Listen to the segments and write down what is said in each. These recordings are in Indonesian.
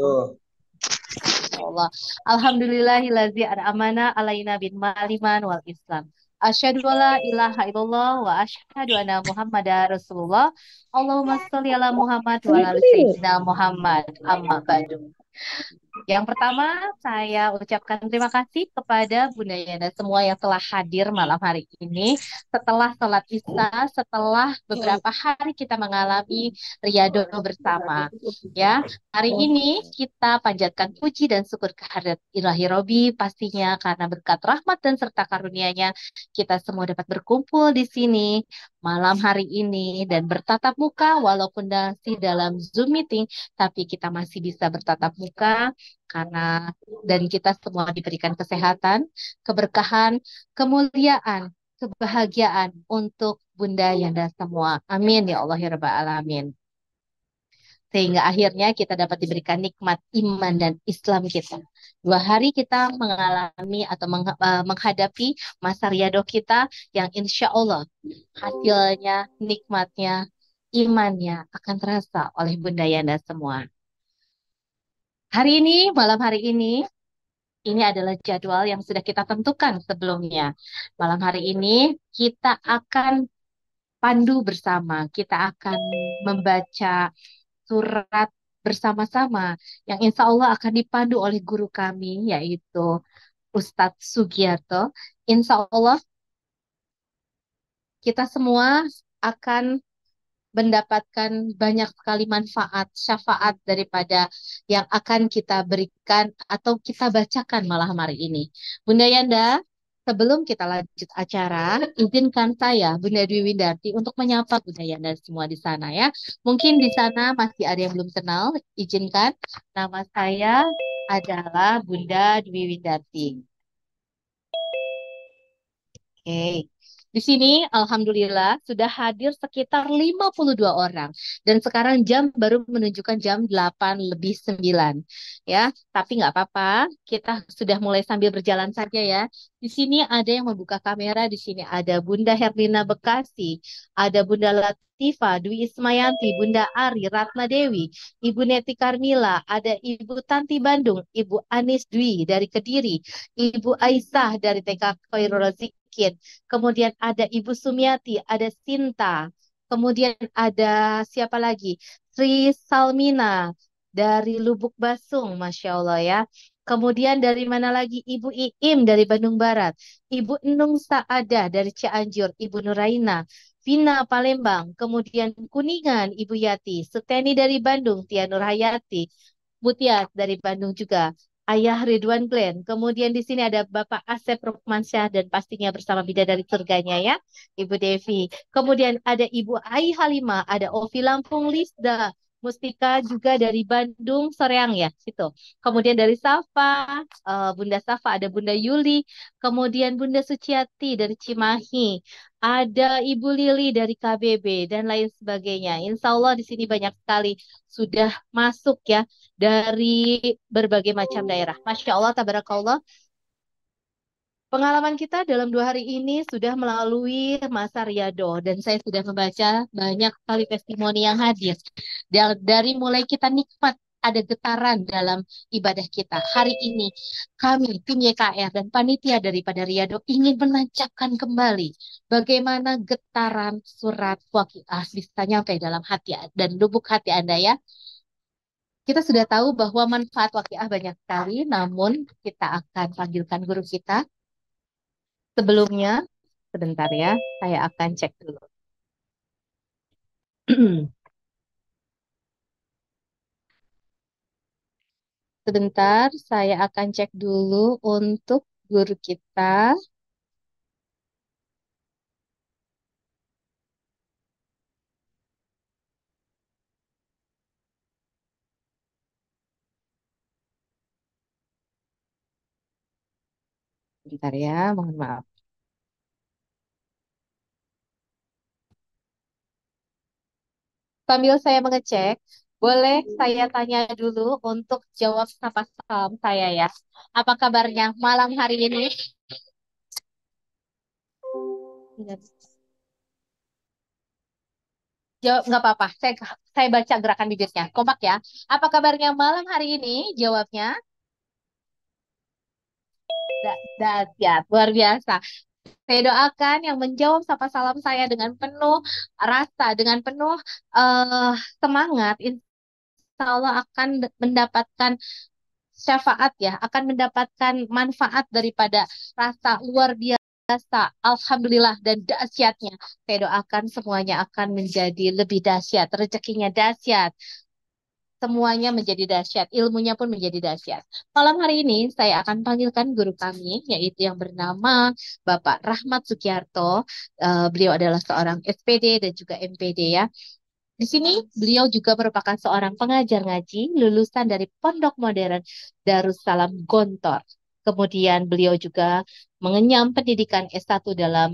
wabarakatuh. Allah. Alhamdulillahillazi an'amana alaina bin maliman wal Islam. Asyhadu alla ilaha illallah wa asyhadu anna Muhammadar Rasulullah. Allahumma sholli ala Muhammad wa ala ali sayyidina Muhammad. Amma ba'du. Yang pertama, saya ucapkan terima kasih kepada Bunda Yana semua yang telah hadir malam hari ini. Setelah sholat Isya, setelah beberapa hari kita mengalami riyado bersama. Ya, hari ini kita panjatkan puji dan syukur kehadirat Ilahi Robi pastinya karena berkat rahmat dan serta karunia-Nya kita semua dapat berkumpul di sini malam hari ini dan bertatap muka walaupun masih dalam Zoom meeting, tapi kita masih bisa bertatap muka karena dan kita semua diberikan kesehatan, keberkahan, kemuliaan, kebahagiaan untuk Bunda Yanda semua. Amin ya Allah ya Rabbal Alamin. Sehingga akhirnya kita dapat diberikan nikmat iman dan Islam kita. 2 hari kita mengalami atau menghadapi masa riado kita yang insya Allah hasilnya, nikmatnya, imannya akan terasa oleh Bunda Yanda semua. Hari ini, malam hari ini adalah jadwal yang sudah kita tentukan sebelumnya. Malam hari ini kita akan pandu bersama. Kita akan membaca surat bersama-sama yang insya Allah akan dipandu oleh guru kami yaitu Ustadz Sugiarto. Insya Allah kita semua akan mendapatkan banyak sekali manfaat, syafaat daripada yang akan kita berikan atau kita bacakan malam hari ini. Bunda Yanda, sebelum kita lanjut acara, izinkan saya, Bunda Dwi Windarti, untuk menyapa Bunda Yanda semua di sana ya. Mungkin di sana masih ada yang belum kenal, izinkan. Nama saya adalah Bunda Dwi Windarti. Oke. Di sini alhamdulillah sudah hadir sekitar 52 orang dan sekarang jam baru menunjukkan jam 8 lebih 9. Ya, tapi nggak apa-apa, kita sudah mulai sambil berjalan saja ya. Di sini ada yang membuka kamera, di sini ada Bunda Herlina Bekasi, ada Bunda Latifa, Dwi Ismayanti, Bunda Ari, Ratna Dewi, Ibu Neti Karmila, ada Ibu Tanti Bandung, Ibu Anis Dwi dari Kediri, Ibu Aisyah dari TK Khairul Razikin. Kemudian ada Ibu Sumiati, ada Sinta, kemudian ada siapa lagi? Sri Salmina dari Lubuk Basung, Masya Allah ya. Kemudian dari mana lagi? Ibu Iim dari Bandung Barat, Ibu Enung Saadah dari Cianjur, Ibu Nuraina, Vina Palembang, kemudian Kuningan, Ibu Yati, Seteni dari Bandung, Tia Nurhayati, Mutias dari Bandung juga. Ayah Ridwan Glenn. Kemudian di sini ada Bapak Asep Rukmansyah dan pastinya bersama bidadari surganya ya, Ibu Devi. Kemudian ada Ibu Ai Halimah, ada Ovi Lampung Lisda, Mustika juga dari Bandung Soreang ya, situ. Kemudian dari Safa, Bunda Safa ada Bunda Yuli, kemudian Bunda Suciati dari Cimahi, ada Ibu Lili dari KBB dan lain sebagainya. Insya Allah di sini banyak sekali sudah masuk ya dari berbagai macam daerah. Masya Allah, tabarakallah. Pengalaman kita dalam 2 hari ini sudah melalui masa riyado dan saya sudah membaca banyak sekali testimoni yang hadir. Dari mulai kita nikmat ada getaran dalam ibadah kita. Hari ini kami tim YKR dan panitia daripada Riyado ingin menancapkan kembali bagaimana getaran surat Waqiah bisa nyampe dalam hati dan lubuk hati Anda ya. Kita sudah tahu bahwa manfaat wakiah banyak sekali, namun kita akan panggilkan guru kita. Sebelumnya, sebentar ya, saya akan cek dulu. Sebentar, saya akan cek dulu untuk guru kita. Sebentar ya, mohon maaf. Sambil saya mengecek, boleh saya tanya dulu untuk jawab sapa salam saya ya. Apa kabarnya malam hari ini? Jawab nggak apa-apa. Saya baca gerakan bibirnya. Kompak ya. Apa kabarnya malam hari ini? Jawabnya dahsyat, luar biasa. Saya doakan yang menjawab sapa salam saya dengan penuh rasa, dengan penuh eh, semangat. Insya Allah akan mendapatkan syafaat ya, akan mendapatkan manfaat daripada rasa luar biasa, alhamdulillah dan dahsyatnya. Saya doakan semuanya akan menjadi lebih dahsyat, rezekinya dahsyat, semuanya menjadi dahsyat, ilmunya pun menjadi dahsyat. Malam hari ini saya akan panggilkan guru kami, yaitu yang bernama Bapak Rahmat Sugiarto. Beliau adalah seorang SPD dan juga MPD ya. Di sini beliau juga merupakan seorang pengajar ngaji lulusan dari Pondok Modern Darussalam Gontor. Kemudian beliau juga mengenyam pendidikan S1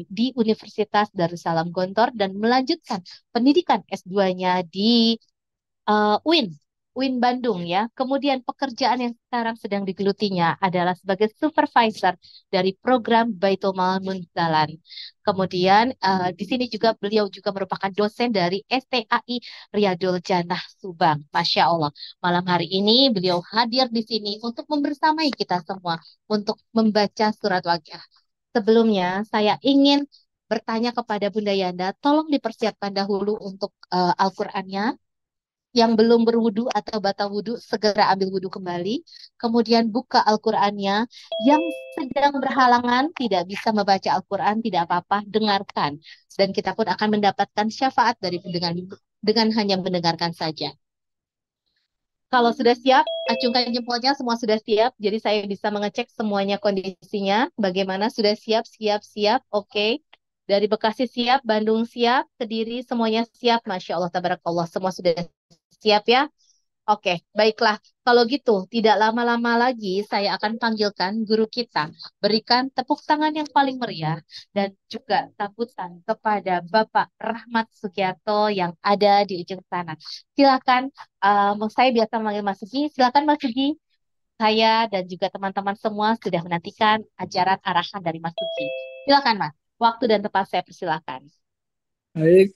di Universitas Darussalam Gontor dan melanjutkan pendidikan S2-nya di UIN, UIN Bandung ya. Kemudian pekerjaan yang sekarang sedang digelutinya adalah sebagai supervisor dari program Baitul Mal Munzalan. Kemudian di sini juga beliau juga merupakan dosen dari STAI Riyadul Jannah Subang. Masya Allah. Malam hari ini beliau hadir di sini untuk membersamai kita semua untuk membaca surat Waqiah. Sebelumnya saya ingin bertanya kepada Bunda Yanda, tolong dipersiapkan dahulu untuk Al-Qur'annya. Yang belum berwudu atau batal wudu segera ambil wudu kembali. Kemudian buka Al-Qur'annya. Yang sedang berhalangan tidak bisa membaca Al-Qur'an tidak apa-apa, dengarkan. Dan kita pun akan mendapatkan syafaat dengan hanya mendengarkan saja. Kalau sudah siap, acungkan jempolnya, semua sudah siap. Jadi saya bisa mengecek semuanya kondisinya. Bagaimana sudah siap, siap, siap. Oke. Dari Bekasi siap, Bandung siap, Kediri semuanya siap. Masya Allah, tabarakallah. Semua sudah siap ya. Oke, baiklah. Kalau gitu, tidak lama-lama lagi saya akan panggilkan guru kita. Berikan tepuk tangan yang paling meriah dan juga sambutan kepada Bapak Rahmat Sugiarto yang ada di ujung sana. Silakan, saya biasa memanggil Mas Sugi. Silakan Mas Sugi. Saya dan juga teman-teman semua sudah menantikan ajaran arahan dari Mas Sugi. Silakan Mas. Waktu dan tempat saya persilakan. Baik,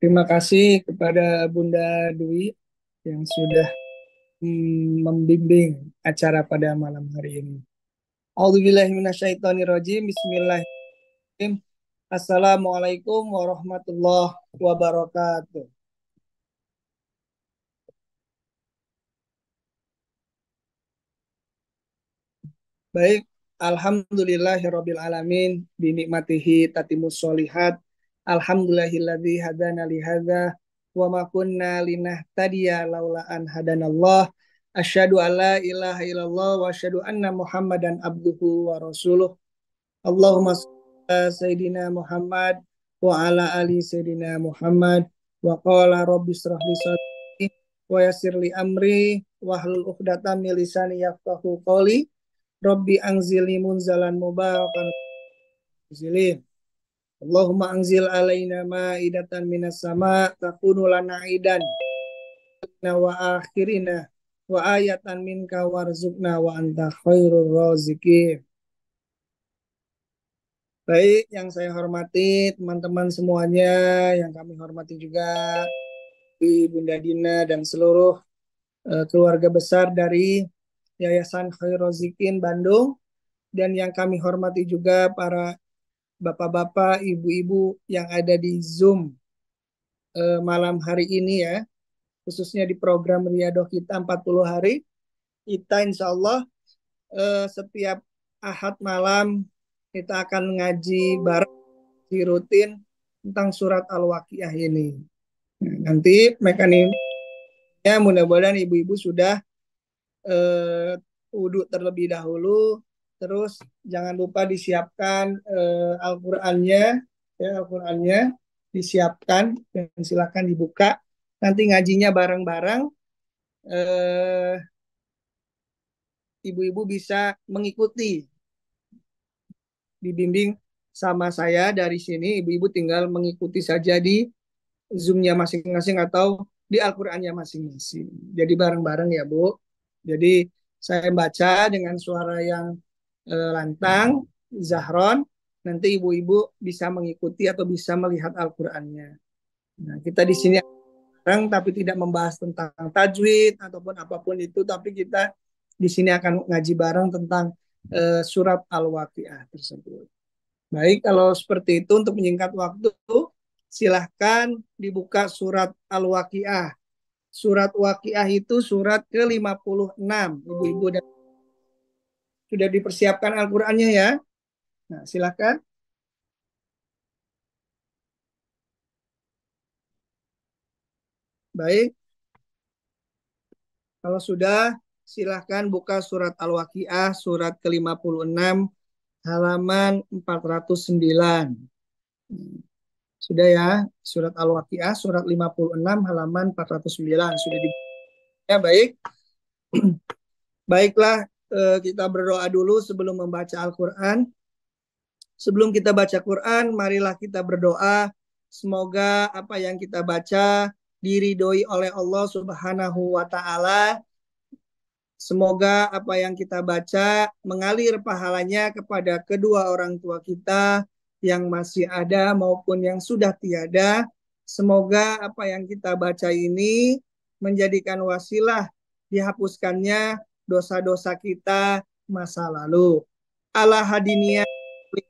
terima kasih kepada Bunda Dwi yang sudah membimbing acara pada malam hari ini. A'udzubillahiminasyaitonirrajim. Bismillahirrahmanirrahim. Assalamualaikum warahmatullahi wabarakatuh. Baik, alhamdulillahirabbil alamin binikmatihi tatimus solihat. Alhamdulillahilladzi hadana li hadza wa ma kunna linahtadiya laula an hadanallah. Asyhadu alla ilaha illallah wa asyhadu anna Muhammadan abduhu wa rasuluh. Allahumma shalli ala sayyidina Muhammad wa ala ali sayyidina Muhammad wa qala rabbi israh li sadri wa yassir li amri wa hlul 'uqdatam min lisani yafqahu qawli. Rabbi anzilni munzalan mubarakan zilin. Allahumma anzil alaina ma'idatan minas sama takunu lana idan wa akhirina wa ayatan minka warzuqna wa anta khairur razikin. Baik, yang saya hormati teman-teman semuanya, yang kami hormati juga Bunda Dina dan seluruh keluarga besar dari Yayasan Khairul Rozikin Bandung, dan yang kami hormati juga para bapak-bapak, ibu-ibu yang ada di Zoom malam hari ini ya, khususnya di program Riyadhah kita 40 hari. Kita insya Allah setiap Ahad malam kita akan ngaji bareng di rutin tentang surat Al-Waqiah ini. Nanti mekanismenya mudah-mudahan ibu-ibu sudah wudhu terlebih dahulu, terus jangan lupa disiapkan Al-Qur'annya, ya Al-Qur'annya disiapkan dan silakan dibuka. Nanti ngajinya bareng-bareng, eh, ibu-ibu bisa mengikuti, dibimbing sama saya dari sini. Ibu-ibu tinggal mengikuti saja di Zoom-nya masing-masing atau di Al-Qur'annya masing-masing. Jadi bareng-bareng ya Bu. Jadi saya baca dengan suara yang lantang, Zahron, nanti ibu-ibu bisa mengikuti atau bisa melihat Al-Qur'annya. Nah, kita di sini bareng tapi tidak membahas tentang tajwid ataupun apapun itu, tapi kita di sini akan ngaji bareng tentang surat Al-Waqiah tersebut. Baik, kalau seperti itu untuk menyingkat waktu, silahkan dibuka surat Al-Waqiah. Surat Waqiah itu surat ke-56. Ibu-ibu sudah dipersiapkan Al-Qur'annya ya. Nah, silahkan. Baik, kalau sudah silahkan buka surat Al-Waqiah surat ke-56 halaman 409. Sudah ya, surat Al-Waqiah surat 56 halaman 409 sudah di ya, baik. Baiklah, kita berdoa dulu sebelum membaca Al-Qur'an. Sebelum kita baca Quran, marilah kita berdoa semoga apa yang kita baca diridhoi oleh Allah Subhanahu wa taala. Semoga apa yang kita baca mengalir pahalanya kepada kedua orang tua kita yang masih ada maupun yang sudah tiada. Semoga apa yang kita baca ini menjadikan wasilah dihapuskannya dosa-dosa kita masa lalu. Ala hadiniyah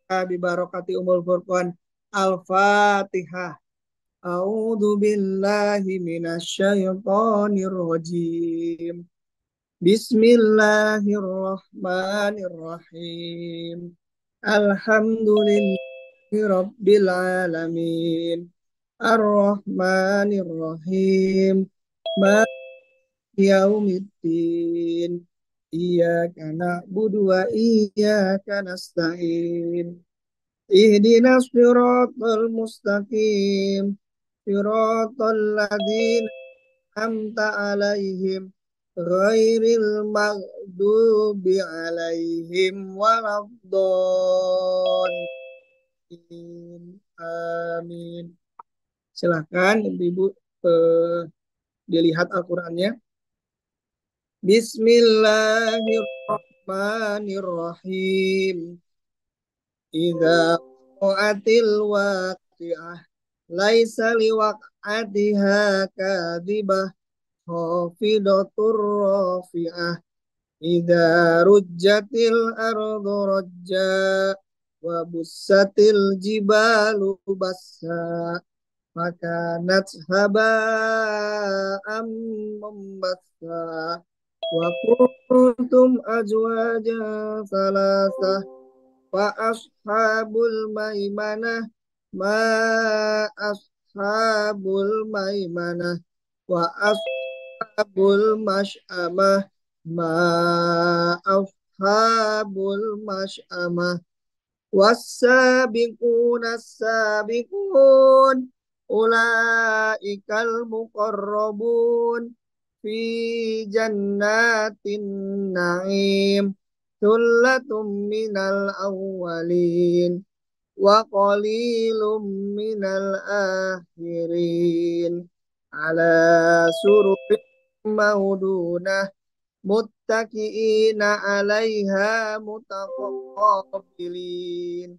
bibarokati umul furqan. Al-Fatihah. A'udzu billahi minasyaitonir rajim. Bismillahirrahmanirrahim. Alhamdulillahi rabbil alamin. Ar-Rahmanir-Rahim. Maliki yaumiddin. Iyyaka na'budu wa iyyaka nasta'in. Ihdinas siratal mustaqim. Siratal ladzina amta alaihim ghairil maghdubi alaihim waladdallin. Amin. Silahkan ibu-ibu dilihat Al-Qur'annya. Bismillahirrahmanirrahim. Idza waqa'atil waqi'ah laisa liwaq'atiha kadhibah khafidatur rafi'ah. Idza rujjatil ardu rajja wa bussatil jibalu bassa makanat haba'am mumbatha wa kuntum azwajan salasah wa ashabul maimanah ma ashabul maimanah wa ashabul masy'amah ma ashabul masy'amah was-sabiquna as-sabiqun ulaikal muqarrabun fi jannatin na'im thullatum minal awwalin wa qalilum minal akhirin ala sururin maudunah muttaqiina 'alaiha mutaqabilin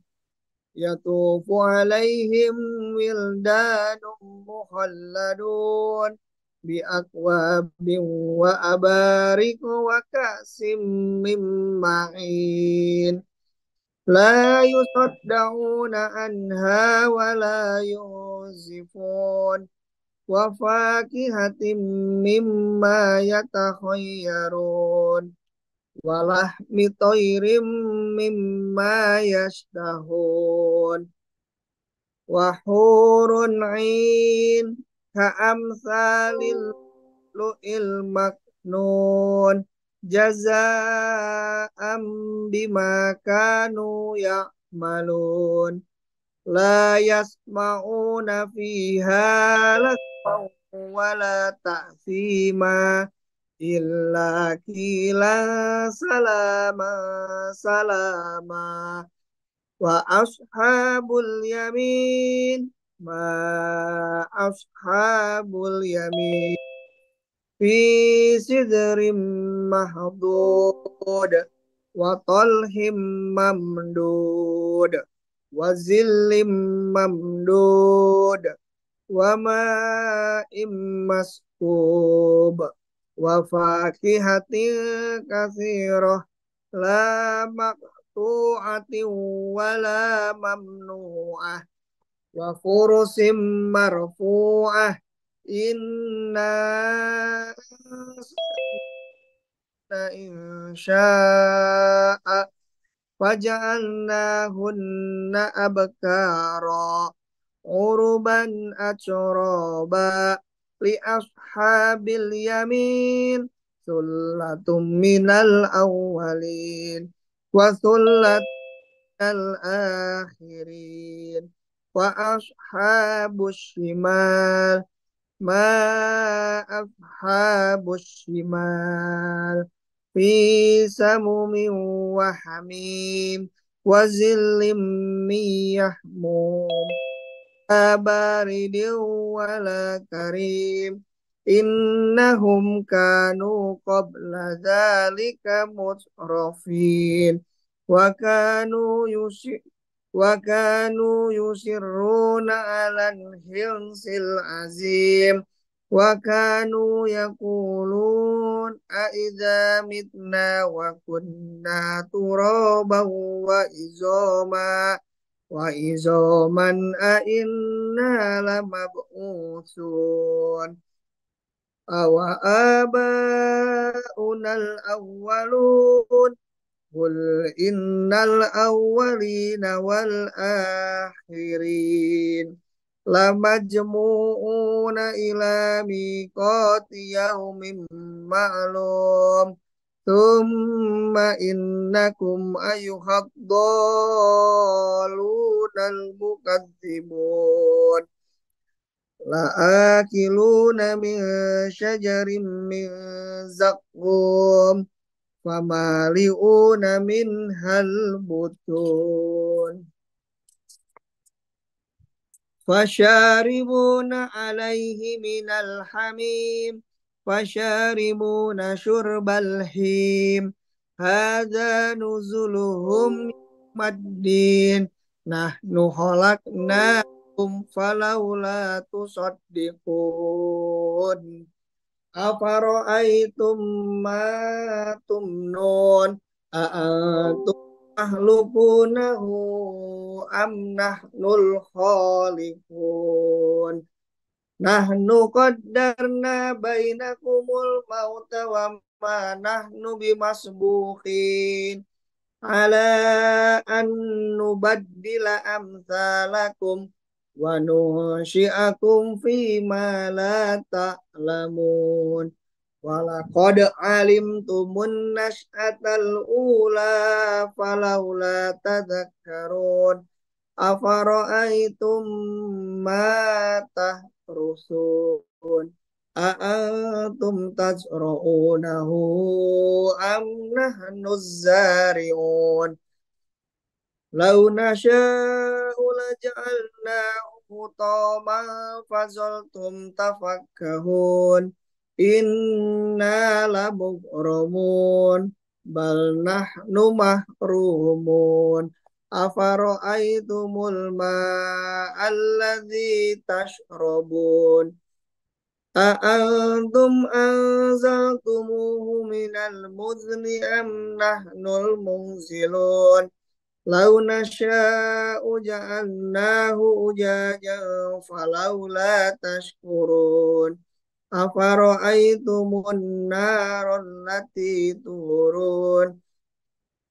yatufu 'alaihim wildanun mukhalladun bi akwabin wa abarik wa ka'sim min ma'in la yusaddauna anha wa la yunzifun wa fakihatin mimma yatakhayyarun wa lahmi tayrim mimma yashtahun wa hurun 'ain ka'amsalil lu'il maknun jazaa'an bima kanu ya'malun la yasma'una fiha lagwan wala ta'thima illa qila salama salama wa ashabul yamin ma ashabul yamin fi sidrim mahdud wa talhim mamdud wa zillim mamdud wa ma'im maskub wa fakihatin katsirah la maqtu'atin wa la mamnu'ah wa furusim marfu'ah inna insya'a waja'alnahunna abkara uruban atroba li ashabil yamin sullatum minal awwalin wa sullat al akhirin wa ashabus shimal ma ashabus shimal fi samumin wa hamim wa zillim min yahmum baridin wala karim innahum kanu qabla dzalika mutrafin wa kanu yusi wa kanu yusirruna alan hirsil azim wa kanu yaqulun a idza mitna wa kunna turaban wa izoma wa izoman a inna lamab'utsun awa aba'unal awwalun qul innal awwalina wal akhirin lamajmu'una ila miqati yaumin ma'lum thumma innakum ayyuhad dallunal mukadzibun la'akiluna min syajarin min zaqqum famali'una minhal butun fasharibuna alaihi minal hamim fasharibuna syurbal him hadza nuzuluhum maddin nahnu khalaqnakum falawla tusaddiqun afara'aitum ma tumnun a'antum tahlukunahu am nahnul khaliqun nahnu qaddarna bainakumul mauta wa ma nahnu bimasbuqin ala an nubaddila amsalakum wa nunsyi'akum fi ma la ta'lamun walaqad alimtumun nash'atal ula falawla tadhakkarun afara'aitum ma tahrusun a'antum tajra'unahu am nahnu zari'un law nasha'u laja'alnahu hutaman fazaltum tafakkahun inna lamughramun bal nahnu mahrumun afara'aitumul ma'alladzi tashrabun a'antum anzaltumuhu minal muzni am nahnul munzilun law nasha'u ja'alnahu ujajan falawla tashkurun afara'aitumun naron lati turun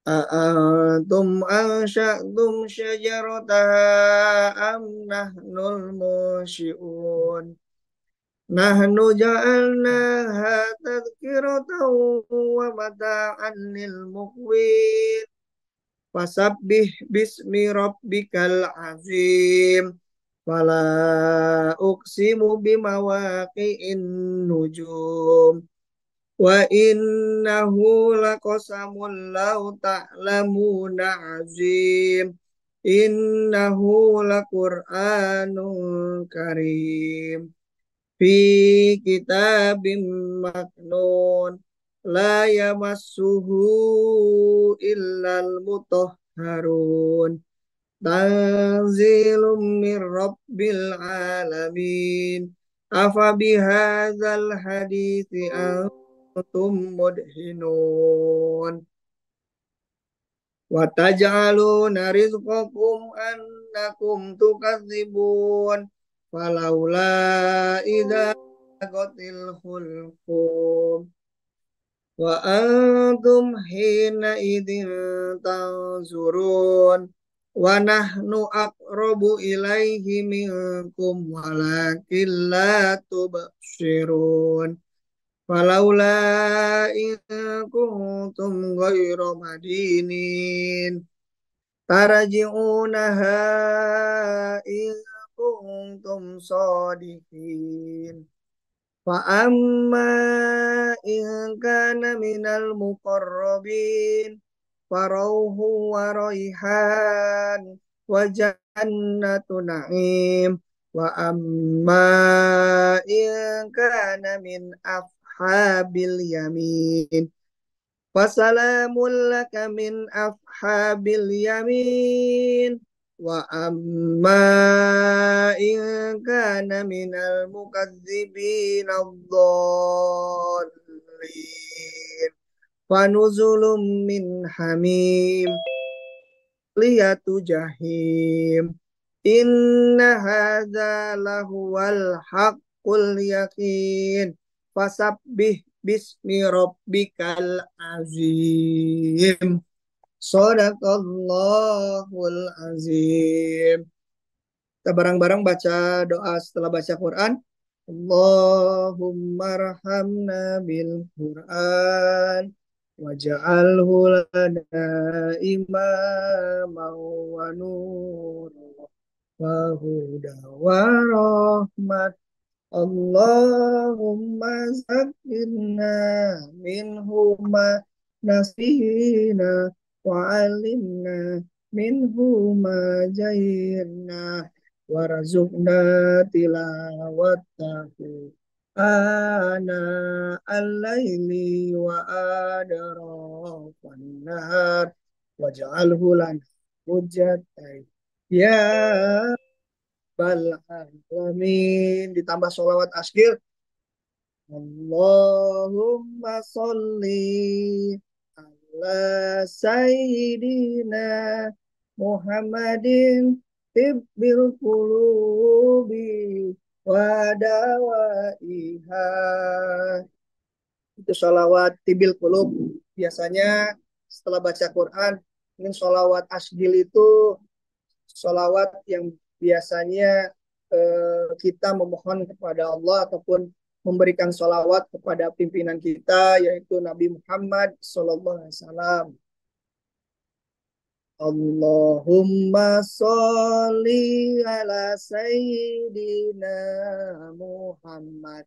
a'antum ansha'tum syajarataha am nahnul musyi'un nahnu ja'alnaha tadhkiratan wa mata'an lil muqwin fasabbih bismi rabbikal azim fala uqsimu bimawaqi'in nujum wa innahu laqasamun law ta'lamuna azim innahu laqur'anun karim fi kitabim maknun la yamassuhu illal mutahharun tanzilum min rabbil alamin. Afa bihadzal hadithi antum mudhinun. Wa taj'aluna rizqakum annakum tukadzibun. Falaula idza qatil hulqum wa antum hina idin tanzurun wa nahnu aqrabu ilaihi minkum walakin la tubsirun. Falaula in kuntum ghairu madinin tarji'unaha in kuntum sadiqin. Fa amma in kana minal muqarrabin farauhu wa raihan wa jannatu na'im. Wa amma in kana min ashabil yamin fasalamun laka min ashabil yamin. Wa amma in kana minal mukadzibin ad-dallin fanuzulum min hamim liyatu jahim. Inna hadza lahuwal haqqul yakin. Fasabbih bismi rabbikal azim. Shadaqallahul azim. Kita bareng-bareng baca doa setelah baca Quran. Allahumma rahamna bil Quran waj'alhu lana imaman wa nur wa huda wa rahmat. Allahumma zakirna minhu ma nasina wa alimna minhu ma jahilna warzuqna tilawatahu ana al-laili wa adrakan nahar waj'alhu lana hujjatai ya bal alamin. Ditambah sholawat asgir. Allahumma sholli ala sayyidina Muhammadin tibbil qulubi wa dawaiha. Itu sholawat tibil qulub. Biasanya setelah baca Quran, ingin sholawat asgil itu sholawat yang biasanya kita memohon kepada Allah ataupun memberikan sholawat kepada pimpinan kita yaitu Nabi Muhammad SAW. Allahumma sholli ala sayyidina Muhammad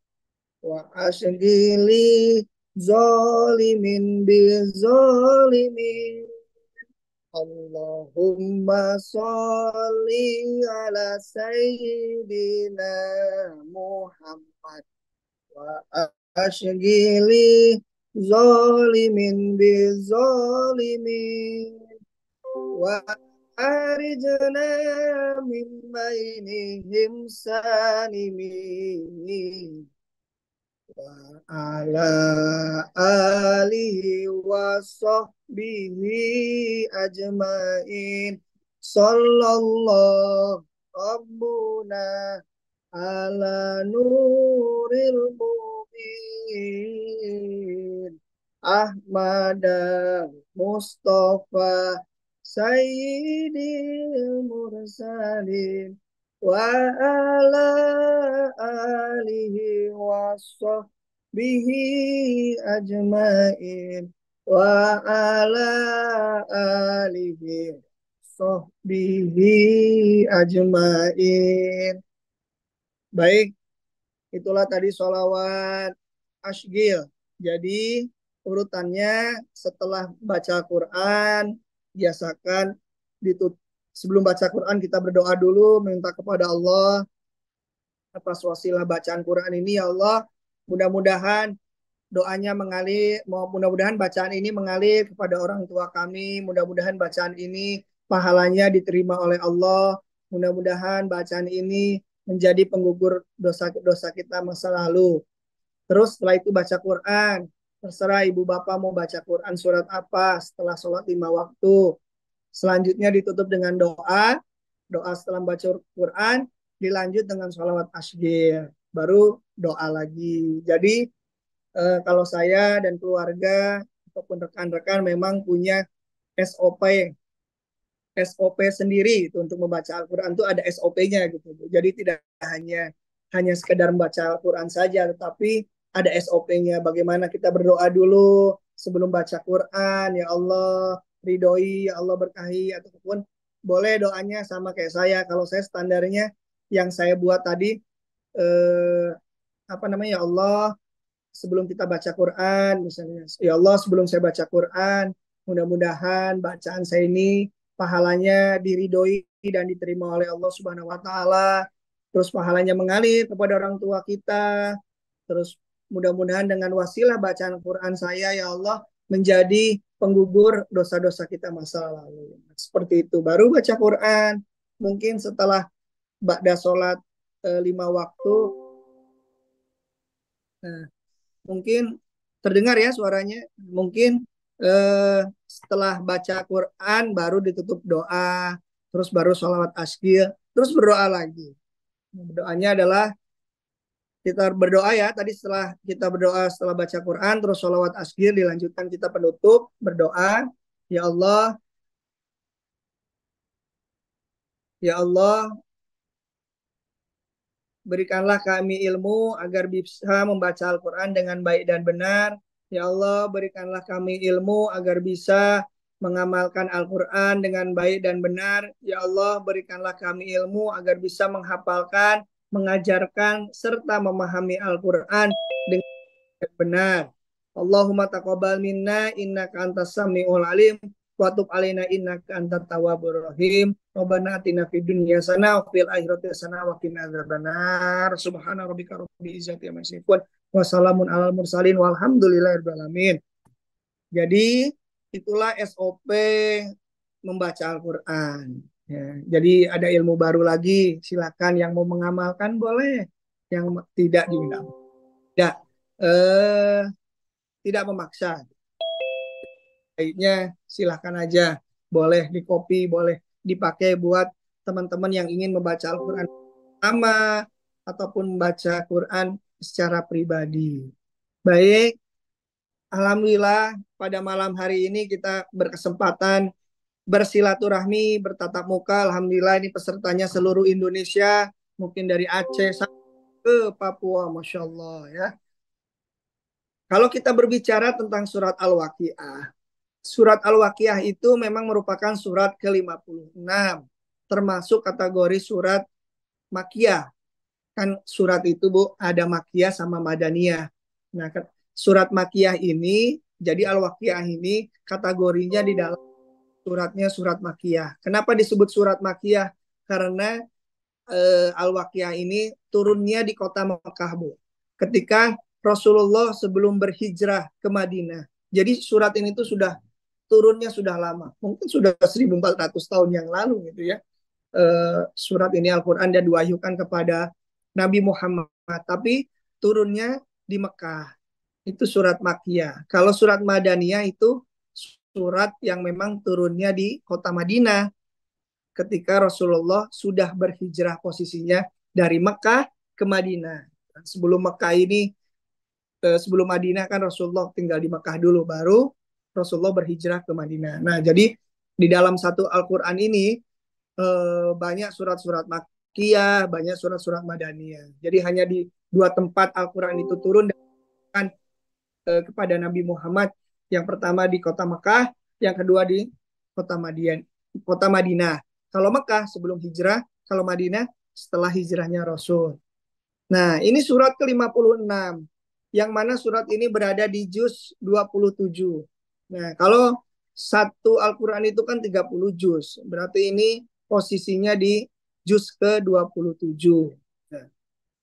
wa ashghili zalimin bi zalimin. Allahumma sholli ala sayyidina Muhammad wa ashghili zalimin bi zalimin wa arijna min bainihim salimin wa ala alihi wa sahbihi ajmain. Sallallahu rabbuna ala nuril mubin Ahmad Mustafa Sayyidil Mursalin wa ala alihi wa sahbihi ajmain wa ala alihi sahbihi ajmain. Baik, itulah tadi sholawat asgil. Jadi urutannya setelah baca Quran, biasakan sebelum baca Quran kita berdoa dulu, minta kepada Allah atas wasilah bacaan Quran ini. Ya Allah, mudah-mudahan doanya mengalir, mudah-mudahan bacaan ini mengalir kepada orang tua kami, mudah-mudahan bacaan ini pahalanya diterima oleh Allah. Mudah-mudahan bacaan ini menjadi penggugur dosa-dosa kita masa lalu. Terus setelah itu baca Quran. Terserah ibu bapak mau baca Quran surat apa setelah sholat 5 waktu. Selanjutnya ditutup dengan doa. Doa setelah baca Quran dilanjut dengan sholawat asghir. Baru doa lagi. Jadi kalau saya dan keluarga ataupun rekan-rekan memang punya SOP SOP sendiri itu untuk membaca Al-Quran itu ada SOP-nya gitu. Jadi tidak hanya hanya sekedar membaca Al-Quran saja, tetapi ada SOP-nya. Bagaimana kita berdoa dulu sebelum baca Quran, ya Allah ridhoi, ya Allah berkahi, ataupun boleh doanya sama kayak saya. Kalau saya standarnya yang saya buat tadi, eh, apa namanya, ya Allah sebelum kita baca Quran misalnya, ya Allah sebelum saya baca Quran mudah-mudahan bacaan saya ini pahalanya diridhoi dan diterima oleh Allah Subhanahu wa taala, terus pahalanya mengalir kepada orang tua kita, terus mudah-mudahan dengan wasilah bacaan Quran saya ya Allah menjadi penggugur dosa-dosa kita masa lalu. Seperti itu baru baca Quran. Mungkin setelah ba'da sholat 5 waktu. Nah, mungkin terdengar ya suaranya. Mungkin setelah baca Quran baru ditutup doa, terus baru sholawat asghir, terus berdoa lagi. Doanya adalah kita berdoa ya. Tadi setelah kita berdoa setelah baca Quran, terus sholawat asghir dilanjutkan kita penutup berdoa. Ya Allah, ya Allah, berikanlah kami ilmu agar bisa membaca Al-Quran dengan baik dan benar. Ya Allah, berikanlah kami ilmu agar bisa mengamalkan Al-Quran dengan baik dan benar. Ya Allah, berikanlah kami ilmu agar bisa menghafalkan, mengajarkan, serta memahami Al-Quran dengan benar. Allahumma taqabbal minna innaka antas samiul alim wa tub alaina innaka antat tawwabur rahim. Rabbana atina fid dunya hasanah wa fil akhirati hasanah wa qina adzabannar. Subhana rabbika rabbil izzati amma yasifun wa salamun alal mursalin walhamdulillahirabbil alamin. Jadi itulah SOP membaca Al-Qur'an. Ya, jadi ada ilmu baru lagi, silakan yang mau mengamalkan boleh, yang tidak diundang. Tidak, eh, tidak memaksa. Baiknya silahkan aja. Boleh di copy, boleh dipakai buat teman-teman yang ingin membaca Al-Quran sama ataupun membaca Quran secara pribadi. Baik, Alhamdulillah pada malam hari ini kita berkesempatan bersilaturahmi, bertatap muka. Alhamdulillah ini pesertanya seluruh Indonesia, mungkin dari Aceh sampai ke Papua, Masya Allah ya. Kalau kita berbicara tentang surat Al-Waqiah, surat Al-Waqiah itu memang merupakan surat ke-56, termasuk kategori surat Makiyah. Kan surat itu Bu, ada Makiyah sama Madaniyah. Nah, surat Makiyah ini, jadi Al-Waqiah ini kategorinya di dalam suratnya surat Makiyah. Kenapa disebut surat Makiyah? Karena Al-Waqiah ini turunnya di kota Mekah, Bu. Ketika Rasulullah sebelum berhijrah ke Madinah. Jadi surat ini tuh sudah turunnya sudah lama. Mungkin sudah 1400 tahun yang lalu gitu ya. Surat ini Al-Quran dan diwahyukan kepada Nabi Muhammad. Tapi turunnya di Mekah. Itu surat Makkiyah. Kalau surat Madaniyah itu surat yang memang turunnya di kota Madinah ketika Rasulullah sudah berhijrah posisinya dari Mekah ke Madinah. Sebelum Mekah ini, sebelum Madinah kan Rasulullah tinggal di Mekah dulu, baru Rasulullah berhijrah ke Madinah. Nah, jadi di dalam satu Al-Quran ini banyak surat-surat Makkiyah, banyak surat-surat Madaniyah. Jadi hanya di dua tempat Al-Quran itu turun dan kepada Nabi Muhammad. Yang pertama di kota Mekah, yang kedua di kota Madinah. Kalau Mekah sebelum hijrah, kalau Madinah setelah hijrahnya Rasul. Nah, ini surat ke-56. Yang mana surat ini berada di juz 27. Nah, kalau satu Al-Quran itu kan 30 juz. Berarti ini posisinya di juz ke-27. Nah,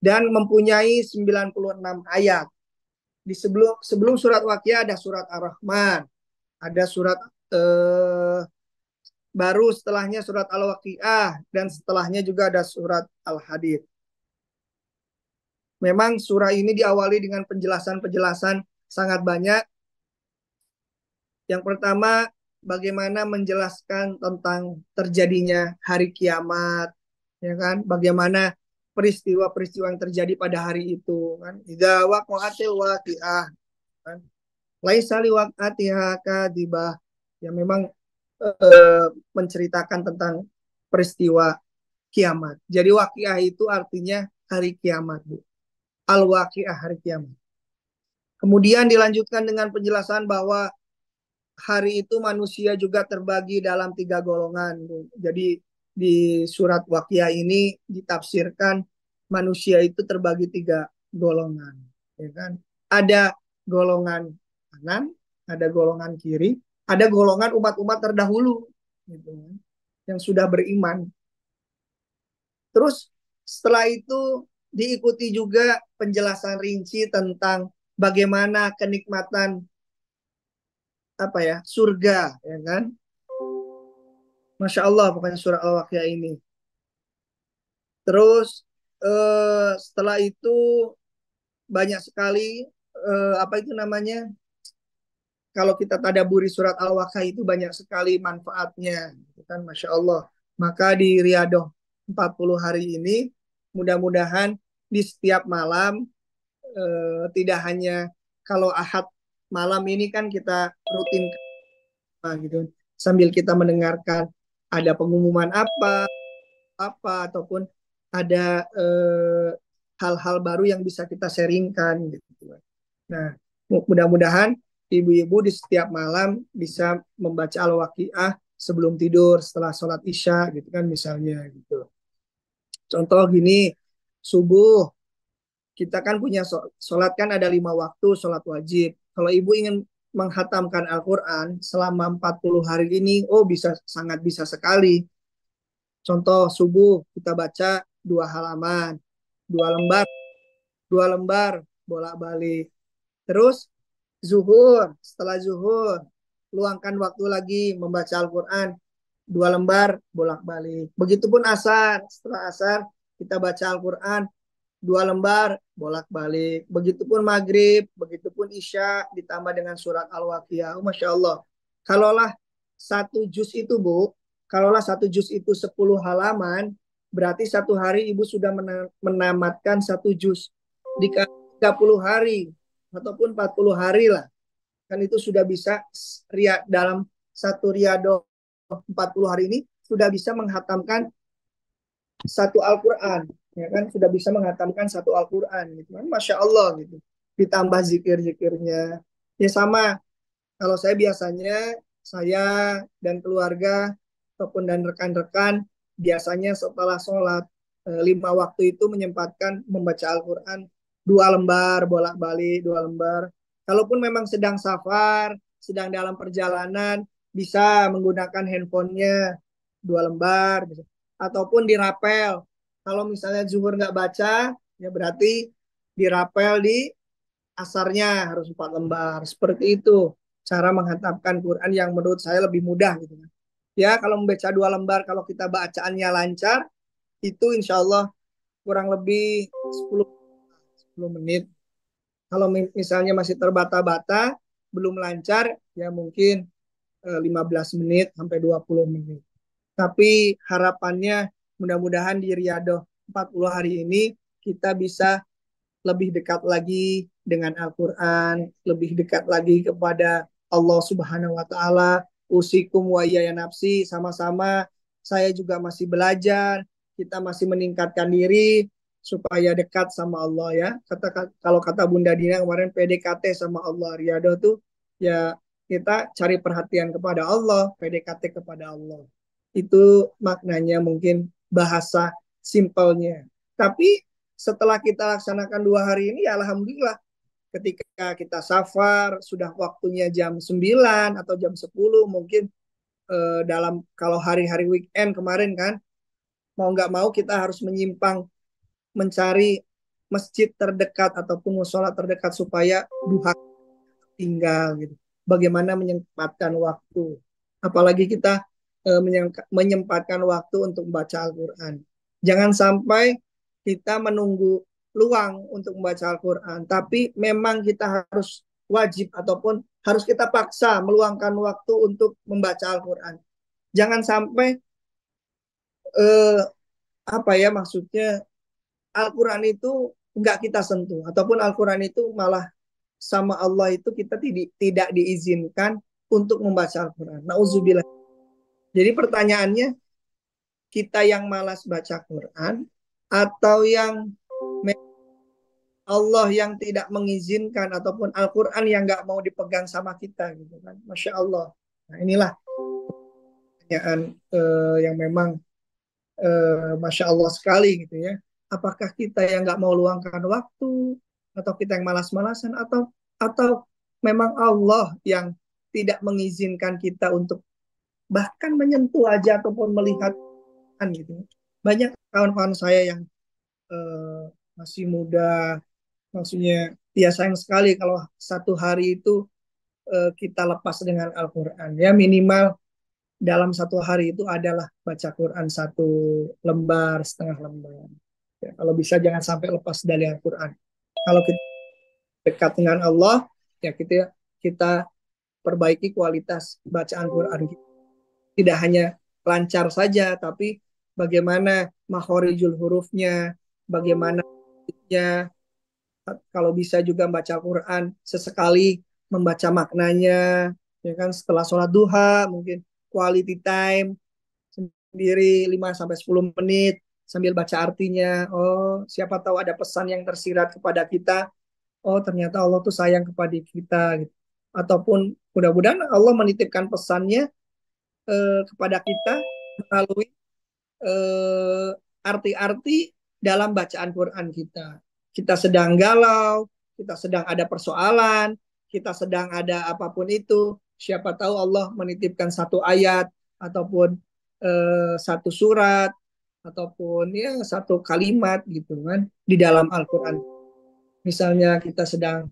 dan mempunyai 96 ayat. Di sebelum surat Waqiah ada surat Ar-Rahman, ada surat baru setelahnya surat Al-Waqiah, dan setelahnya juga ada surat Al-Hadid. Memang surah ini diawali dengan penjelasan-penjelasan sangat banyak. Yang pertama, bagaimana menjelaskan tentang terjadinya hari kiamat, ya kan? Bagaimana peristiwa-peristiwa yang terjadi pada hari itu, kan? Idza waqa'atil waqi'ah, kan? Laisa liwaqatiha kadibah. Yang memang menceritakan tentang peristiwa kiamat. Jadi waqiah itu artinya hari kiamat, Bu. Al-waqiah, hari kiamat. Kemudian dilanjutkan dengan penjelasan bahwa hari itu manusia juga terbagi dalam 3 golongan. Jadi di surat Waqiah ini ditafsirkan manusia itu terbagi 3 golongan. Ya kan? Ada golongan kanan, ada golongan kiri, ada golongan umat-umat terdahulu, gitu, yang sudah beriman. Terus setelah itu diikuti juga penjelasan rinci tentang bagaimana kenikmatan apa ya, surga, ya kan? Masya Allah pokoknya surah Al-Waqiah ini. Terus setelah itu banyak sekali apa itu namanya, kalau kita tadaburi surat Al-Waqiah itu banyak sekali manfaatnya, gitu kan, Masya Allah. Maka di Riyadhah 40 hari ini mudah-mudahan di setiap malam, tidak hanya kalau Ahad malam ini kan kita rutin gitu, sambil kita mendengarkan ada pengumuman apa ataupun ada hal-hal baru yang bisa kita sharingkan gitu. Nah, mudah-mudahan ibu-ibu di setiap malam bisa membaca Al-Waqiah sebelum tidur setelah sholat Isya gitu kan misalnya gitu. Contoh gini, subuh kita kan punya sholat kan ada 5 waktu sholat wajib. Kalau ibu ingin menghatamkan Al-Quran selama 40 hari ini, oh bisa, sangat bisa sekali. Contoh subuh kita baca 2 halaman, 2 lembar, 2 lembar bolak-balik. Terus zuhur, setelah zuhur luangkan waktu lagi membaca Al-Quran 2 lembar bolak-balik. Begitupun asar, setelah asar kita baca Al-Quran 2 lembar bolak-balik. Begitupun maghrib, begitupun isya ditambah dengan surat Al-Waqiah. Oh, Masya Allah. Kalaulah satu juz itu, Bu, kalaulah satu juz itu 10 halaman, berarti satu hari Ibu sudah menamatkan satu juz. Di 30 hari ataupun 40 hari lah. Kan itu sudah bisa dalam satu riyadhah 40 hari ini sudah bisa menghatamkan satu Al-Quran, ya kan, sudah bisa menghatamkan satu Al-Quran gitu kan, Masya Allah gitu, ditambah zikir-zikirnya ya. Sama kalau saya biasanya, saya dan keluarga ataupun dan rekan-rekan biasanya setelah sholat 5 waktu itu menyempatkan membaca Al-Quran 2 lembar bolak-balik, 2 lembar. Kalaupun memang sedang safar, sedang dalam perjalanan, bisa menggunakan handphonenya 2 lembar, ataupun dirapel. Kalau misalnya zuhur nggak baca, ya berarti dirapel di asarnya harus 4 lembar. Seperti itu cara menghantamkan Quran yang menurut saya lebih mudah gitu kan. Ya kalau membaca 2 lembar, kalau kita bacaannya lancar, itu insya Allah kurang lebih 10 menit. Kalau misalnya masih terbata-bata, belum lancar, ya mungkin 15 menit sampai 20 menit. Tapi harapannya mudah-mudahan di Riyadhah 40 hari ini kita bisa lebih dekat lagi dengan Al-Quran, lebih dekat lagi kepada Allah Subhanahu wa Ta'ala. Usikum wa ya nafsi, sama-sama saya juga masih belajar, kita masih meningkatkan diri supaya dekat sama Allah ya. Kalau kata Bunda Dina kemarin, PDKT sama Allah Riyadhah tuh ya, kita cari perhatian kepada Allah, PDKT kepada Allah. Itu maknanya mungkin bahasa simpelnya. Tapi setelah kita laksanakan 2 hari ini, ya alhamdulillah, ketika kita safar, sudah waktunya jam 9 atau jam 10 mungkin, dalam kalau hari-hari weekend kemarin kan, mau nggak mau kita harus menyimpang mencari masjid terdekat ataupun musola terdekat supaya duha tinggal gitu. Bagaimana menyempatkan waktu. Apalagi kita menyempatkan waktu untuk membaca Al-Quran. Jangan sampai kita menunggu luang untuk membaca Al-Quran, tapi memang kita harus wajib ataupun harus kita paksa meluangkan waktu untuk membaca Al-Quran. Jangan sampai eh, apa ya maksudnya Al-Quran itu nggak kita sentuh ataupun Al-Quran itu malah sama Allah itu kita tidak diizinkan untuk membaca Al-Quran. Nauzubillah. Jadi pertanyaannya, kita yang malas baca Quran atau yang Allah yang tidak mengizinkan ataupun Al-Quran yang nggak mau dipegang sama kita gitu kan. Masya Allah. Nah inilah pertanyaan yang memang Masya Allah sekali gitu ya. Apakah kita yang nggak mau luangkan waktu atau kita yang malas-malasan atau memang Allah yang tidak mengizinkan kita untuk bahkan menyentuh aja ataupun melihat kan gitu. Banyak kawan-kawan saya yang eh, masih muda, maksudnya ya sayang sekali kalau satu hari itu kita lepas dengan Al-Quran. Ya minimal dalam satu hari itu adalah baca Quran satu lembar, setengah lembar. Ya, kalau bisa jangan sampai lepas dari Al-Quran. Kalau kita dekat dengan Allah, ya kita perbaiki kualitas bacaan Quran kita. Tidak hanya lancar saja, tapi bagaimana makhorijul hurufnya, bagaimana ya, kalau bisa juga membaca Quran sesekali membaca maknanya, ya kan setelah sholat duha mungkin quality time sendiri 5 sampai 10 menit sambil baca artinya. Oh, siapa tahu ada pesan yang tersirat kepada kita. Oh, ternyata Allah tuh sayang kepada kita gitu. Ataupun mudah-mudahan Allah menitipkan pesannya kepada kita melalui eh, arti-arti dalam bacaan Quran kita. Kita sedang galau, kita sedang ada persoalan, kita sedang ada apapun itu. Siapa tahu Allah menitipkan satu ayat ataupun satu surat ataupun ya satu kalimat gitu kan di dalam Al-Quran. Misalnya kita sedang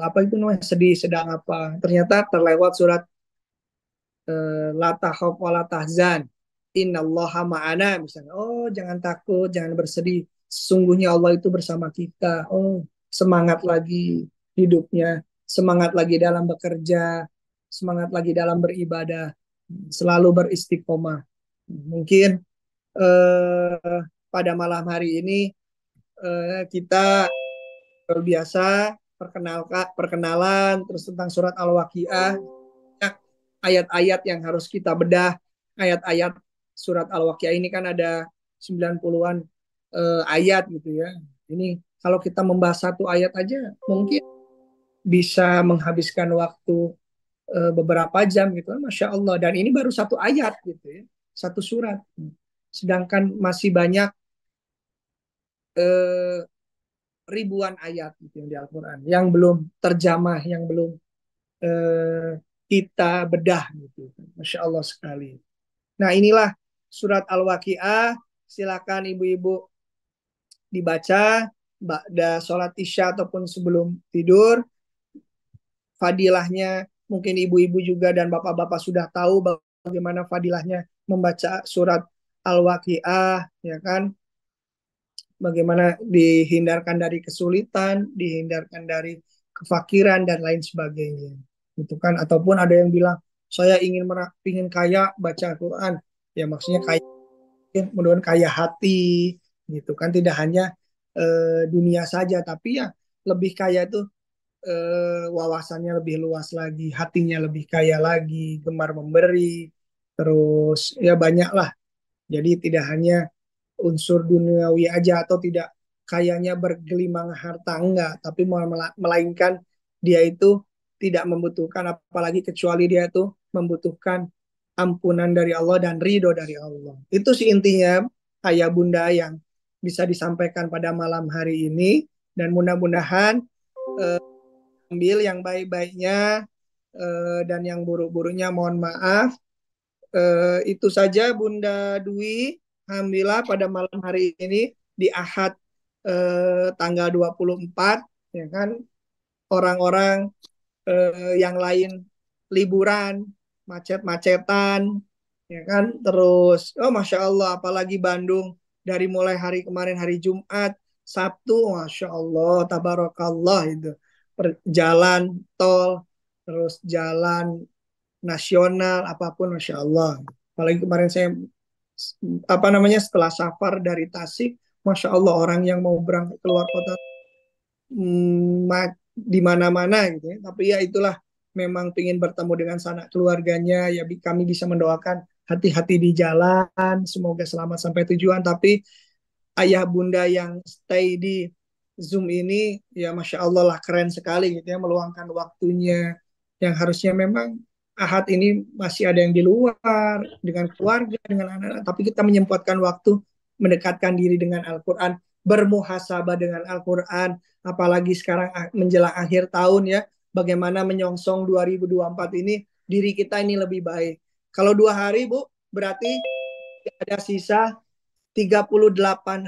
apa itu namanya sedih, sedang apa, ternyata terlewat surat la takhaf wa la tahzan innallaha ma'ana misalnya. Oh, jangan takut, jangan bersedih. Sesungguhnya Allah itu bersama kita. Oh, semangat lagi hidupnya, semangat lagi dalam bekerja, semangat lagi dalam beribadah, selalu beristiqomah. Mungkin pada malam hari ini kita biasa perkenalan terus tentang surat Al-Waqiah, ayat-ayat yang harus kita bedah. Ayat-ayat surat Al-Waqiah ini kan ada 90-an ayat gitu ya. Ini kalau kita membahas satu ayat aja mungkin bisa menghabiskan waktu beberapa jam gitu. Masya Allah. Dan ini baru satu ayat gitu ya. Satu surat. Sedangkan masih banyak eh, ribuan ayat gitu yang di Al-Quran. Yang belum terjamah, yang belum eh, kita bedah gitu. Masya Allah sekali. Nah inilah surat Al-Waqiah. Silakan ibu-ibu dibaca pada sholat isya ataupun sebelum tidur. Fadilahnya mungkin ibu-ibu juga dan bapak-bapak sudah tahu bagaimana fadilahnya membaca surat Al-Waqiah, ya kan? Bagaimana dihindarkan dari kesulitan, dihindarkan dari kefakiran dan lain sebagainya. Itu kan ataupun ada yang bilang saya ingin kaya baca Al-Quran. Ya maksudnya kaya mudah-mudahan kaya hati gitu kan, tidak hanya dunia saja tapi ya lebih kaya itu wawasannya lebih luas lagi, hatinya lebih kaya lagi, gemar memberi, terus ya banyak lah. Jadi tidak hanya unsur duniawi aja atau tidak kayanya bergelimang harta enggak, tapi melainkan dia itu tidak membutuhkan apalagi kecuali dia itu membutuhkan ampunan dari Allah dan ridho dari Allah. Itu sih intinya ayah bunda yang bisa disampaikan pada malam hari ini dan mudah-mudahan eh, ambil yang baik-baiknya dan yang buruk-buruknya mohon maaf. Itu saja Bunda Dwi. Alhamdulillah pada malam hari ini di Ahad tanggal 24 ya kan orang-orang yang lain liburan, macet-macetan, ya kan? Terus, oh Masya Allah, apalagi Bandung dari mulai hari kemarin hari Jumat, Sabtu, Masya Allah, Tabarakallah itu. Jalan tol, terus jalan nasional, apapun Masya Allah. Apalagi kemarin saya, apa namanya, setelah safar dari Tasik, Masya Allah orang yang mau berangkat keluar kota di mana-mana gitu ya. Tapi ya itulah memang ingin bertemu dengan sanak keluarganya ya kami bisa mendoakan hati-hati di jalan semoga selamat sampai tujuan tapi ayah bunda yang stay di Zoom ini ya Masya Allah lah keren sekali gitu ya meluangkan waktunya yang harusnya memang Ahad ini masih ada yang di luar dengan keluarga dengan anak-anak tapi kita menyempatkan waktu mendekatkan diri dengan Al-Quran bermuhasabah dengan Al-Quran apalagi sekarang menjelang akhir tahun ya bagaimana menyongsong 2024 ini diri kita ini lebih baik kalau 2 hari Bu berarti ada sisa 38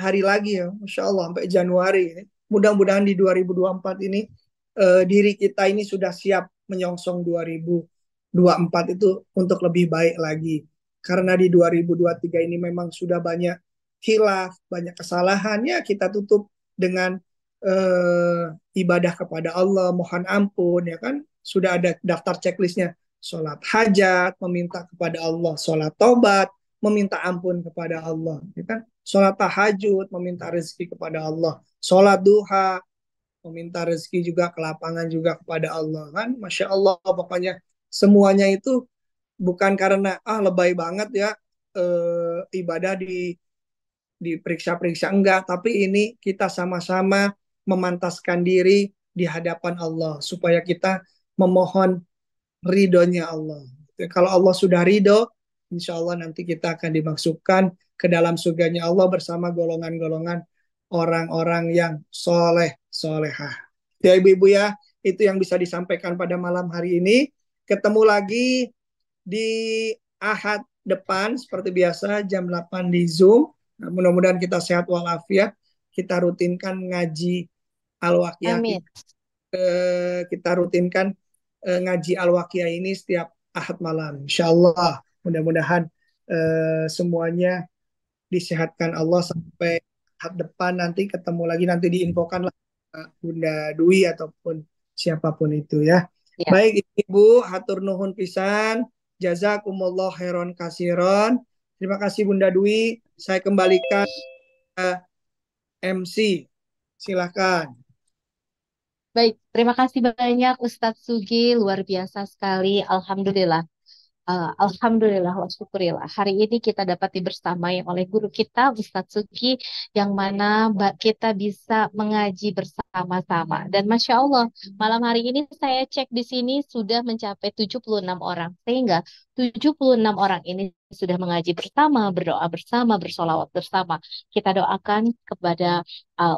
hari lagi ya, Masya Allah sampai Januari. Mudah-mudahan di 2024 ini diri kita ini sudah siap menyongsong 2024 itu untuk lebih baik lagi. Karena di 2023 ini memang sudah banyak khilaf, banyak kesalahan ya kita tutup dengan ibadah kepada Allah, mohon ampun ya kan. Sudah ada daftar checklistnya. Sholat hajat, meminta kepada Allah, sholat tobat, meminta ampun kepada Allah, ya kan? Sholat tahajud, meminta rezeki kepada Allah. Sholat duha, meminta rezeki juga ke lapangan juga kepada Allah, kan? Masya Allah, pokoknya semuanya itu bukan karena lebay banget ya ibadah diperiksa-periksa enggak, tapi ini kita sama-sama memantaskan diri di hadapan Allah supaya kita memohon ridhonya Allah. Kalau Allah sudah ridho, insya Allah nanti kita akan dimasukkan ke dalam surganya Allah bersama golongan-golongan orang-orang yang soleh, solehah. Ya ibu-ibu ya, itu yang bisa disampaikan pada malam hari ini. Ketemu lagi di Ahad depan, seperti biasa, jam 8 di Zoom. Nah, mudah-mudahan kita sehat walafiat. Kita rutinkan ngaji Al-Waqiah Amin. kita rutinkan ngaji Al-Waqiah ini setiap Ahad malam. Insya Allah mudah-mudahan semuanya disehatkan Allah sampai Ahad depan nanti ketemu lagi nanti diinfokan lah Bunda Dwi ataupun siapapun itu ya. Ya. Baik Ibu, hatur nuhun pisan. Jazakumullah khairon kasiron. Terima kasih Bunda Dwi. Saya kembalikan ke MC. Silakan. Baik, terima kasih banyak Ustadz Sugi, luar biasa sekali. Alhamdulillah. Alhamdulillah wa syukurillah. Hari ini kita dapat dibersamai oleh guru kita Ustadz Suki yang mana kita bisa mengaji bersama-sama. Dan Masya Allah, malam hari ini saya cek di sini sudah mencapai 76 orang. Sehingga 76 orang ini sudah mengaji bersama, berdoa bersama, bersolawat bersama. Kita doakan kepada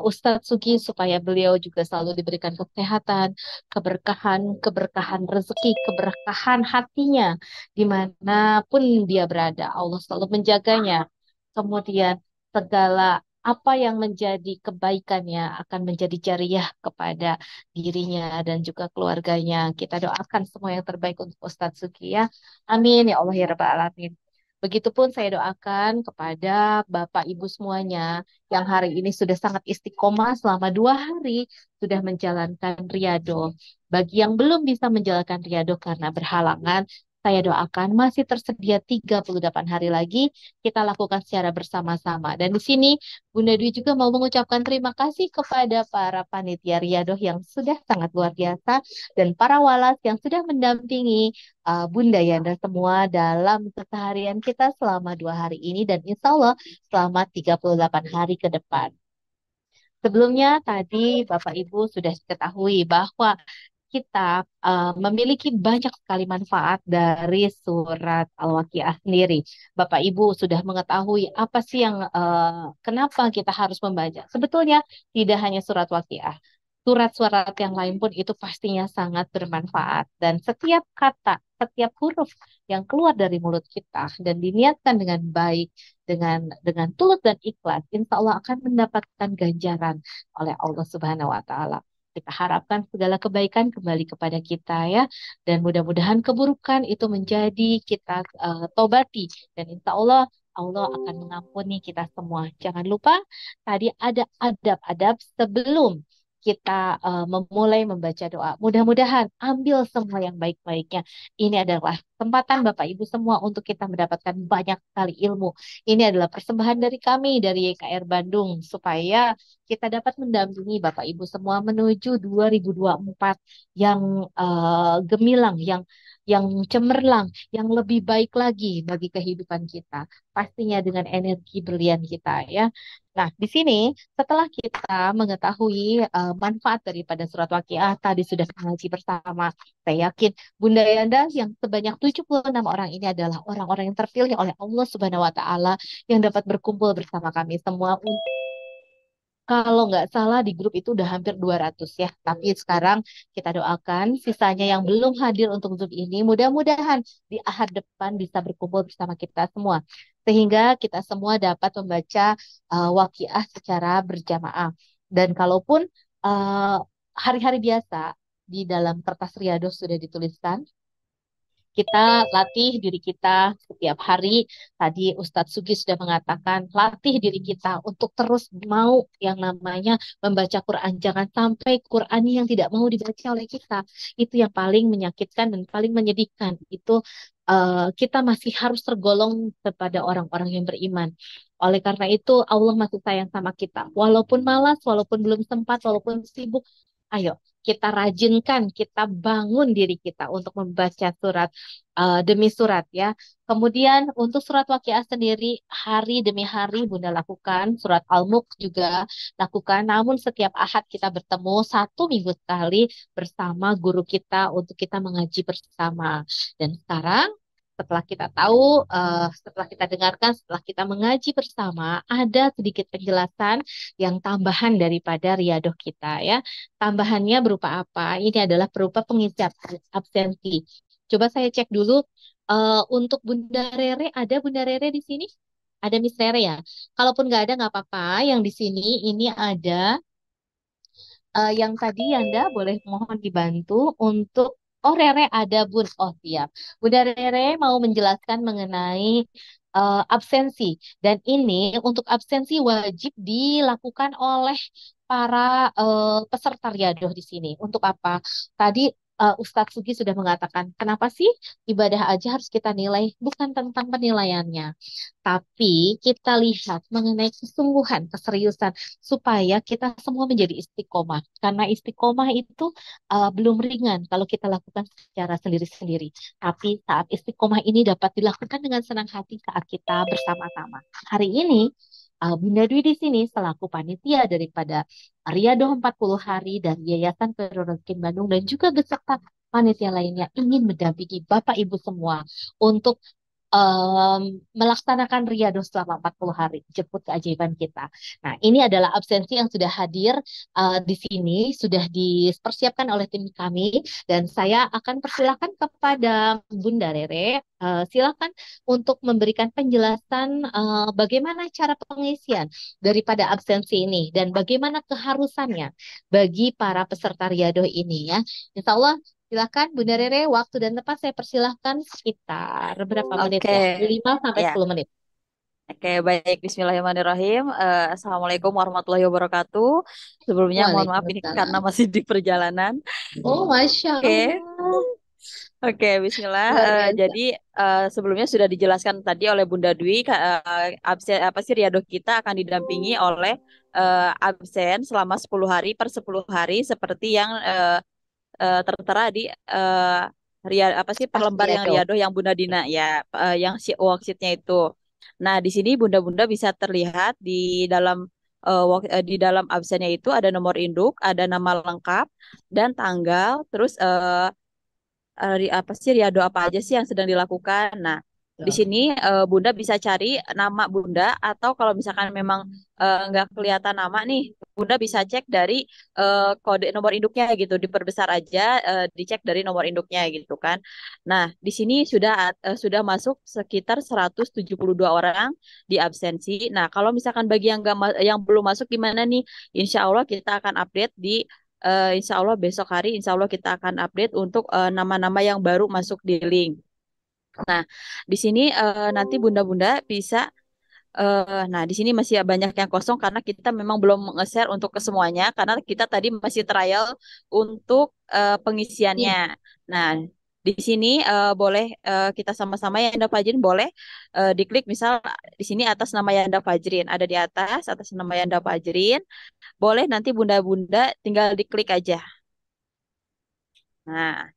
Ustadz Suki supaya beliau juga selalu diberikan kesehatan, keberkahan rezeki, keberkahan hatinya dimanapun dia berada. Allah selalu menjaganya. Kemudian segala apa yang menjadi kebaikannya akan menjadi jariah kepada dirinya dan juga keluarganya. Kita doakan semua yang terbaik untuk Ustadz Suki ya. Amin ya Allah ya Rabbal Alamin. Begitupun saya doakan kepada Bapak Ibu semuanya yang hari ini sudah sangat istiqomah selama 2 hari sudah menjalankan riado. Bagi yang belum bisa menjalankan riado karena berhalangan, saya doakan masih tersedia 38 hari lagi kita lakukan secara bersama-sama. Dan di sini Bunda Dwi juga mau mengucapkan terima kasih kepada para panitia riadoh yang sudah sangat luar biasa dan para walas yang sudah mendampingi Bunda Yanda semua dalam keseharian kita selama 2 hari ini dan insya Allah selama 38 hari ke depan. Sebelumnya tadi Bapak Ibu sudah ketahui bahwa kita memiliki banyak sekali manfaat dari surat Al-Waqiah sendiri. Bapak Ibu sudah mengetahui apa sih yang kenapa kita harus membaca. Sebetulnya tidak hanya surat Waqiah. Surat-surat yang lain pun itu pastinya sangat bermanfaat. Dan setiap kata, setiap huruf yang keluar dari mulut kita dan diniatkan dengan baik, dengan tulus dan ikhlas, insya Allah akan mendapatkan ganjaran oleh Allah Subhanahu wa Ta'ala. Kita harapkan segala kebaikan kembali kepada kita ya. Dan mudah-mudahan keburukan itu menjadi kita tobati. Dan insya Allah Allah akan mengampuni kita semua. Jangan lupa tadi ada adab-adab sebelum kita memulai membaca doa. Mudah-mudahan ambil semua yang baik-baiknya. Ini adalah kesempatan Bapak Ibu semua untuk kita mendapatkan banyak sekali ilmu. Ini adalah persembahan dari kami dari YKR Bandung supaya kita dapat mendampingi Bapak Ibu semua menuju 2024 yang gemilang, yang cemerlang, yang lebih baik lagi bagi kehidupan kita. Pastinya dengan energi berlian kita ya. Nah, di sini setelah kita mengetahui manfaat daripada surat Waqiah tadi sudah mengaji bersama, saya yakin Bunda Yanda yang sebanyak 76 orang ini adalah orang-orang yang terpilih oleh Allah Subhanahu wa taala yang dapat berkumpul bersama kami semua. Kalau nggak salah di grup itu udah hampir 200 ya. Tapi sekarang kita doakan sisanya yang belum hadir untuk Zoom ini mudah-mudahan di ahad depan bisa berkumpul bersama kita semua. Sehingga kita semua dapat membaca waqiah secara berjamaah. Dan kalaupun eh, hari-hari biasa di dalam kertas riadoh sudah dituliskan kita latih diri kita setiap hari. Tadi Ustadz Sugi sudah mengatakan, latih diri kita untuk terus mau yang namanya membaca Quran. Jangan sampai Quran yang tidak mau dibaca oleh kita. Itu yang paling menyakitkan dan paling menyedihkan. Itu kita masih harus tergolong kepada orang-orang yang beriman. Oleh karena itu, Allah masih sayang sama kita. Walaupun malas, walaupun belum sempat, walaupun sibuk, ayo kita rajinkan, kita bangun diri kita untuk membaca surat demi surat ya. Kemudian untuk surat Waqiah sendiri hari demi hari Bunda lakukan, surat Al-Mulk juga lakukan. Namun setiap ahad kita bertemu 1 minggu sekali bersama guru kita untuk kita mengaji bersama. Dan sekarang setelah kita tahu, setelah kita dengarkan, setelah kita mengaji bersama, ada sedikit penjelasan yang tambahan daripada riadoh kita ya. Tambahannya berupa apa? Ini adalah berupa pengisi absensi. Coba saya cek dulu untuk Bunda Rere, ada Bunda Rere di sini? Ada Miss Rere ya? Kalaupun nggak ada nggak apa-apa. Yang di sini ini ada yang tadi Yanda boleh mohon dibantu untuk Oh Rere ada Bun. Oh siap. Bunda Rere mau menjelaskan mengenai absensi dan ini untuk absensi wajib dilakukan oleh para peserta riadoh di sini. Untuk apa? Tadi Ustadz Sugi sudah mengatakan, kenapa sih ibadah aja harus kita nilai? Bukan tentang penilaiannya, tapi kita lihat mengenai kesungguhan, keseriusan supaya kita semua menjadi istiqomah. Karena istiqomah itu belum ringan kalau kita lakukan secara sendiri-sendiri. Tapi saat istiqomah ini dapat dilakukan dengan senang hati saat kita bersama-sama. Hari ini Bunda Dwi di sini selaku panitia daripada Riyadhah 40 hari dari Yayasan Peronokin Bandung dan juga beserta panitia lainnya ingin mendampingi Bapak Ibu semua untuk melaksanakan riadoh selama 40 hari, jemput keajaiban kita. Nah, ini adalah absensi yang sudah hadir di sini, sudah dipersiapkan oleh tim kami, dan saya akan persilakan kepada Bunda Rere, silakan untuk memberikan penjelasan bagaimana cara pengisian daripada absensi ini, dan bagaimana keharusannya bagi para peserta riadoh ini ya. Insya Allah silakan Bunda Rere, waktu dan tempat saya persilahkan sekitar berapa menit Oke, ya? 5 sampai 10 ya. menit. Oke, baik. Bismillahirrahmanirrahim. Assalamualaikum warahmatullahi wabarakatuh. Sebelumnya mohon maaf ini karena Waalaikumsalam. masih di perjalanan. Oh, Masya Oke, Allah. oke. Bismillah. Luar biasa. Jadi sebelumnya sudah dijelaskan tadi oleh Bunda Dwi, absen apa sih riadoh kita akan didampingi oleh absen selama 10 hari per 10 hari seperti yang tertera di apa sih per lembar Pasti yang ada. riadoh yang Bunda Dina ya, yang si worksheetnya itu. Nah, di sini bunda-bunda bisa terlihat di dalam absennya itu ada nomor induk, ada nama lengkap dan tanggal, terus apa sih riado apa aja sih yang sedang dilakukan. Nah, di Ya. sini Bunda bisa cari nama Bunda atau kalau misalkan memang nggak kelihatan nama nih, Bunda bisa cek dari kode nomor induknya gitu, diperbesar aja, dicek dari nomor induknya gitu kan. Nah, di sini sudah masuk sekitar 172 orang di absensi. Nah, kalau misalkan bagi yang yang belum masuk gimana nih? Insya Allah kita akan update di insya Allah besok hari insya Allah kita akan update untuk nama-nama yang baru masuk di link. Nah, di sini nanti bunda-bunda bisa nah, di sini masih banyak yang kosong karena kita memang belum nge-share untuk ke semuanya karena kita tadi masih trial untuk pengisiannya. Nah, di sini boleh kita sama-sama Yanda Fajrin boleh diklik misal di sini atas nama Yanda Fajrin ada di atas nama Yanda Fajrin. Boleh nanti bunda-bunda tinggal diklik aja. Nah,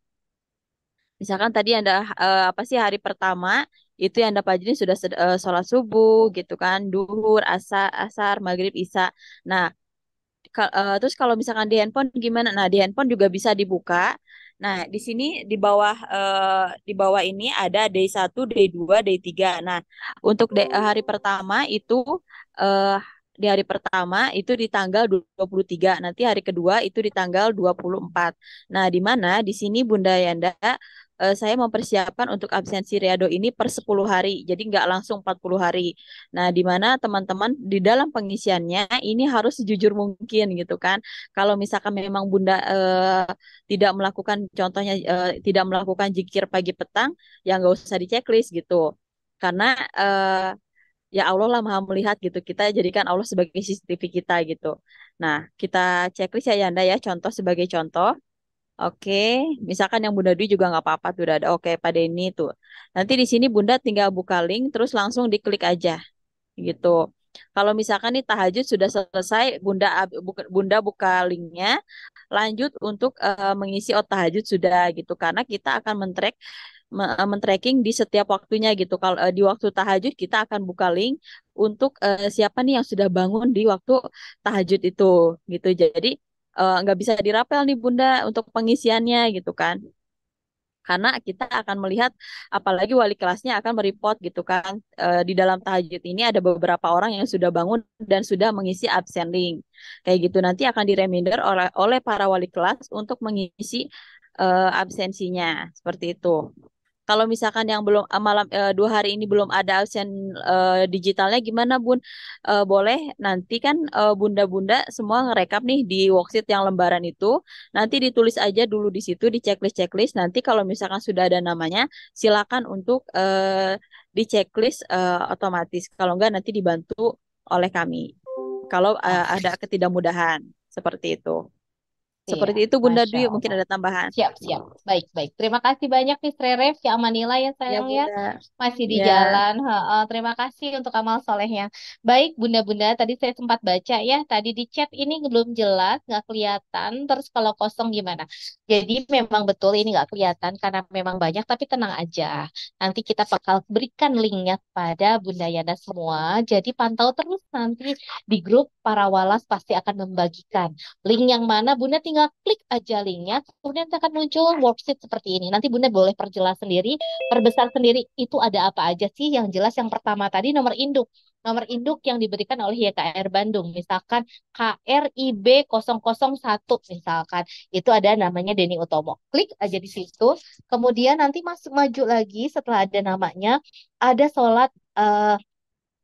misalkan tadi ada apa sih hari pertama itu yang dapat jenis sudah sholat subuh gitu kan, duhur, asar, maghrib, isya. Nah, terus kalau misalkan di handphone gimana? Nah, di handphone juga bisa dibuka. Nah, di sini di bawah ini ada day 1, day 2, day 3. Nah, untuk hari pertama itu eh, di hari pertama itu di tanggal 23. Nanti hari kedua itu di tanggal 24. Nah, di mana di sini Bunda Yanda saya mempersiapkan untuk absensi Riado ini per 10 hari. Jadi nggak langsung 40 hari. Nah, di mana teman-teman di dalam pengisiannya ini harus sejujur mungkin gitu kan. Kalau misalkan memang Bunda tidak melakukan contohnya tidak melakukan zikir pagi petang, ya nggak usah di checklist gitu. Karena ya Allah lah maha melihat gitu. Kita jadikan Allah sebagai CCTV kita gitu. Nah, kita checklist ya Yanda ya, contoh sebagai contoh. Oke, misalkan yang Bunda Dwi juga nggak apa-apa tuh udah ada. Oke, pada ini tuh. Nanti di sini Bunda tinggal buka link, terus langsung diklik aja gitu. Kalau misalkan nih tahajud sudah selesai, Bunda buka linknya, lanjut untuk mengisi tahajud sudah gitu. Karena kita akan men-tracking di setiap waktunya gitu. Kalau di waktu tahajud kita akan buka link untuk siapa nih yang sudah bangun di waktu tahajud itu gitu. Jadi nggak bisa dirapel nih Bunda untuk pengisiannya gitu kan. Karena kita akan melihat apalagi wali kelasnya akan mereport gitu kan di dalam tahajud ini ada beberapa orang yang sudah bangun dan sudah mengisi absen link kayak gitu nanti akan di reminder oleh para wali kelas untuk mengisi absensinya seperti itu. Kalau misalkan yang belum 2 hari ini belum ada absen digitalnya gimana Bun? Boleh nanti kan bunda-bunda semua ngerekap nih di worksheet yang lembaran itu. Nanti ditulis aja dulu di situ di checklist. Nanti kalau misalkan sudah ada namanya, silakan untuk di checklist otomatis. Kalau enggak nanti dibantu oleh kami. Kalau ada ketidakmudahan seperti itu. Iya, Seperti itu Bunda Masya Dwi, mungkin Allah. ada tambahan. Siap, siap. Baik, baik. Terima kasih banyak Miss Rere, ya Amanila ya Ya sayang ya. Bunda. Masih di Ya. jalan. Heeh, terima kasih untuk amal solehnya. Baik, bunda-bunda, tadi saya sempat baca ya. Tadi di chat ini belum jelas, nggak kelihatan. Terus kalau kosong gimana? Jadi memang betul ini nggak kelihatan karena memang banyak, tapi tenang aja. Nanti kita bakal berikan linknya pada Bunda Yana semua. Jadi pantau terus nanti di grup para walas pasti akan membagikan. Link yang mana Bunda tinggal klik aja linknya, kemudian akan muncul worksheet seperti ini. Nanti Bunda boleh perjelas sendiri, perbesar sendiri itu ada apa aja sih. Yang jelas yang pertama tadi nomor induk. Nomor induk yang diberikan oleh YKR Bandung. Misalkan KRIB 001 misalkan. Itu ada namanya Denny Utomo. Klik aja di situ. Kemudian nanti masuk maju lagi setelah ada namanya. Ada sholat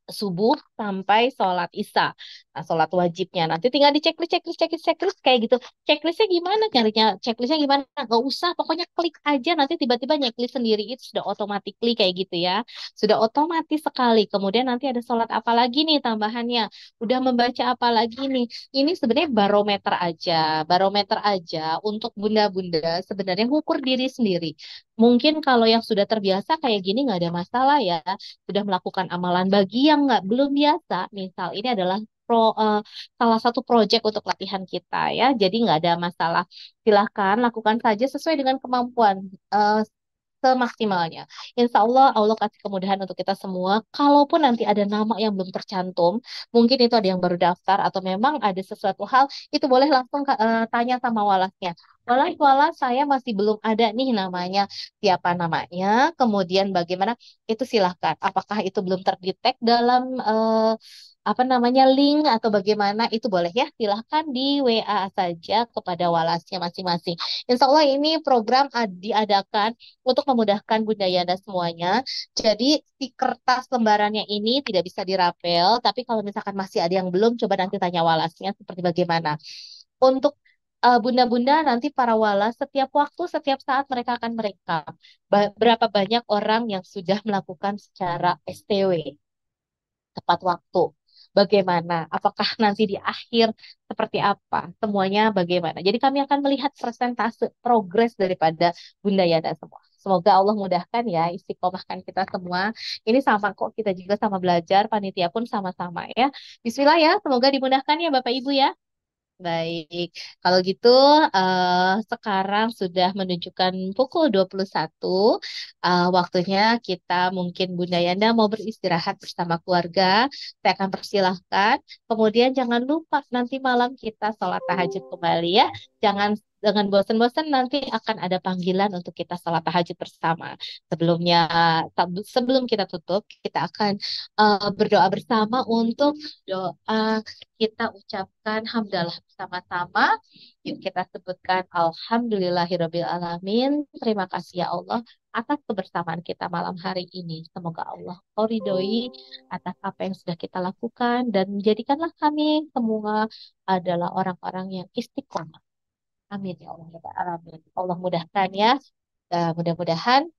subuh sampai sholat isya. Nah, sholat wajibnya. Nanti tinggal di checklist kayak gitu. Checklistnya gimana? Nyarinya checklistnya gimana? Gak usah, pokoknya klik aja. Nanti tiba-tiba checklist sendiri itu sudah automatically kayak gitu ya. Sudah otomatis sekali. Kemudian nanti ada sholat apa lagi nih tambahannya? Udah membaca apa lagi nih? Ini sebenarnya barometer aja untuk bunda-bunda sebenarnya ngukur diri sendiri. Mungkin kalau yang sudah terbiasa kayak gini nggak ada masalah ya sudah melakukan amalan bagi yang nggak belum biasa, misal ini adalah salah satu proyek untuk latihan kita ya, jadi nggak ada masalah. Silahkan lakukan saja sesuai dengan kemampuan. Semaksimalnya. Insya Allah, Allah kasih kemudahan untuk kita semua. Kalaupun nanti ada nama yang belum tercantum, mungkin itu ada yang baru daftar atau memang ada sesuatu hal, itu boleh langsung tanya sama walasnya. Walas, saya masih belum ada nih namanya. Siapa namanya? Kemudian bagaimana? Itu silahkan. Apakah itu belum terdetek dalam apa namanya link atau bagaimana? Itu boleh ya. Silahkan di WA saja kepada walasnya masing-masing. Insya Allah ini program diadakan untuk memudahkan Bunda Yana semuanya. Jadi si kertas lembarannya ini tidak bisa dirapel, tapi kalau misalkan masih ada yang belum, coba nanti tanya walasnya seperti bagaimana. Untuk bunda-bunda nanti para wala setiap waktu, setiap saat mereka akan merekam berapa banyak orang yang sudah melakukan secara STW tepat waktu. Bagaimana? Apakah nanti di akhir seperti apa? Semuanya bagaimana? Jadi kami akan melihat persentase progres daripada Bunda Yana semua. Semoga Allah mudahkan ya, istiqomahkan kita semua. Ini sama kok, kita juga sama belajar, panitia pun sama-sama ya. Bismillah ya, semoga dimudahkan ya Bapak Ibu ya. Baik, kalau gitu sekarang sudah menunjukkan pukul 21. Waktunya kita mungkin Bunda Yanda mau beristirahat bersama keluarga. Saya akan persilahkan. Kemudian jangan lupa nanti malam kita sholat tahajud kembali ya. Jangan dengan bosan-bosan nanti akan ada panggilan untuk kita sholat tahajud bersama. Sebelumnya, sebelum kita tutup, kita akan berdoa bersama untuk doa kita ucapkan hamdalah bersama-sama. Yuk kita sebutkan Alhamdulillahirabbil alamin. Terima kasih ya Allah atas kebersamaan kita malam hari ini. Semoga Allah ridhoi atas apa yang sudah kita lakukan dan menjadikanlah kami semua adalah orang-orang yang istiqomah. Amin ya Allah ya Rabbal alamin. Allah mudahkan ya. Mudah-mudahan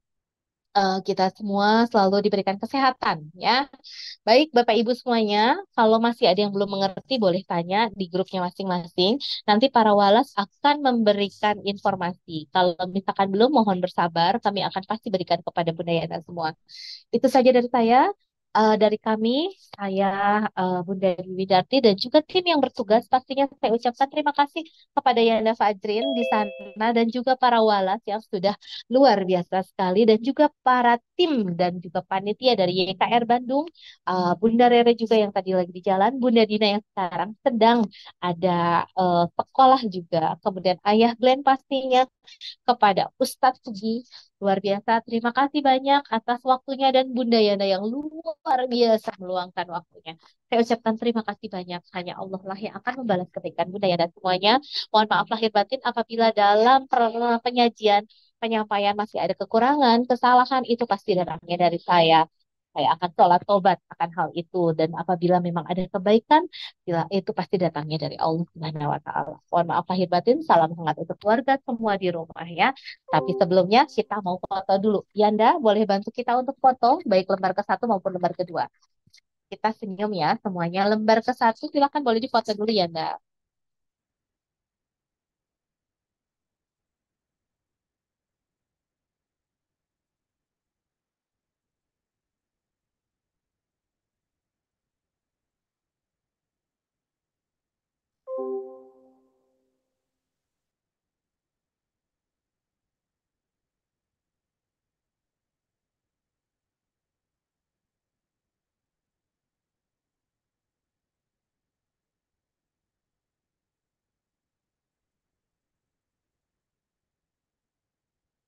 kita semua selalu diberikan kesehatan ya. Baik, Bapak Ibu semuanya, kalau masih ada yang belum mengerti, boleh tanya di grupnya masing-masing. Nanti para walas akan memberikan informasi. Kalau misalkan belum, mohon bersabar. Kami akan pasti berikan kepada Bunda Yana semua. Itu saja dari saya. Dari kami, saya Bunda Widarti dan juga tim yang bertugas, pastinya saya ucapkan terima kasih kepada Yana Fajrin di sana dan juga para walas yang sudah luar biasa sekali dan juga para tim dan juga panitia dari YKR Bandung, Bunda Rere juga yang tadi lagi di jalan, Bunda Dina yang sekarang sedang ada sekolah juga, kemudian Ayah Glenn pastinya kepada Ustadz Sugi. Luar biasa, terima kasih banyak atas waktunya dan Bunda Yana yang luar biasa meluangkan waktunya. Saya ucapkan terima kasih banyak. Hanya Allah lah yang akan membalas kebaikan Bunda Yana semuanya. Mohon maaf lahir batin apabila dalam penyajian penyampaian masih ada kekurangan, kesalahan itu pasti datangnya dari saya. Saya akan sholat tobat akan hal itu dan apabila memang ada kebaikan, bila itu pasti datangnya dari Allah Subhanahu wa taala. Mohon maaf lahir batin, salam hangat untuk keluarga semua di rumah ya. Tapi sebelumnya kita mau foto dulu. Yanda, boleh bantu kita untuk foto baik lembar ke-1 maupun lembar kedua. Kita senyum ya semuanya. Lembar ke-1 silakan boleh difoto dulu Yanda.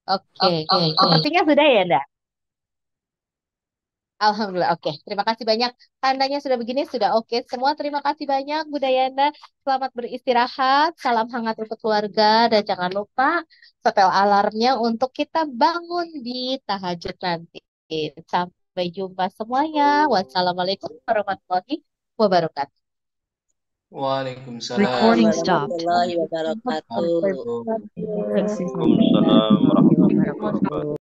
Oke, sepertinya sudah ya Yanda. Alhamdulillah, oke. Terima kasih banyak. Tandanya sudah begini, sudah oke. Semua terima kasih banyak, Bu Dayana. Selamat beristirahat. Salam hangat untuk keluarga. Dan jangan lupa setel alarmnya untuk kita bangun di tahajud nanti. Sampai jumpa semuanya. Wassalamualaikum warahmatullahi wabarakatuh. Waalaikumsalam Recording stopped. warahmatullahi warahmatullahi wabarakatuh. wabarakatuh. Waalaikumsalam Waalaikumsalam warahmatullahi warahmatullahi wabarakatuh. wabarakatuh.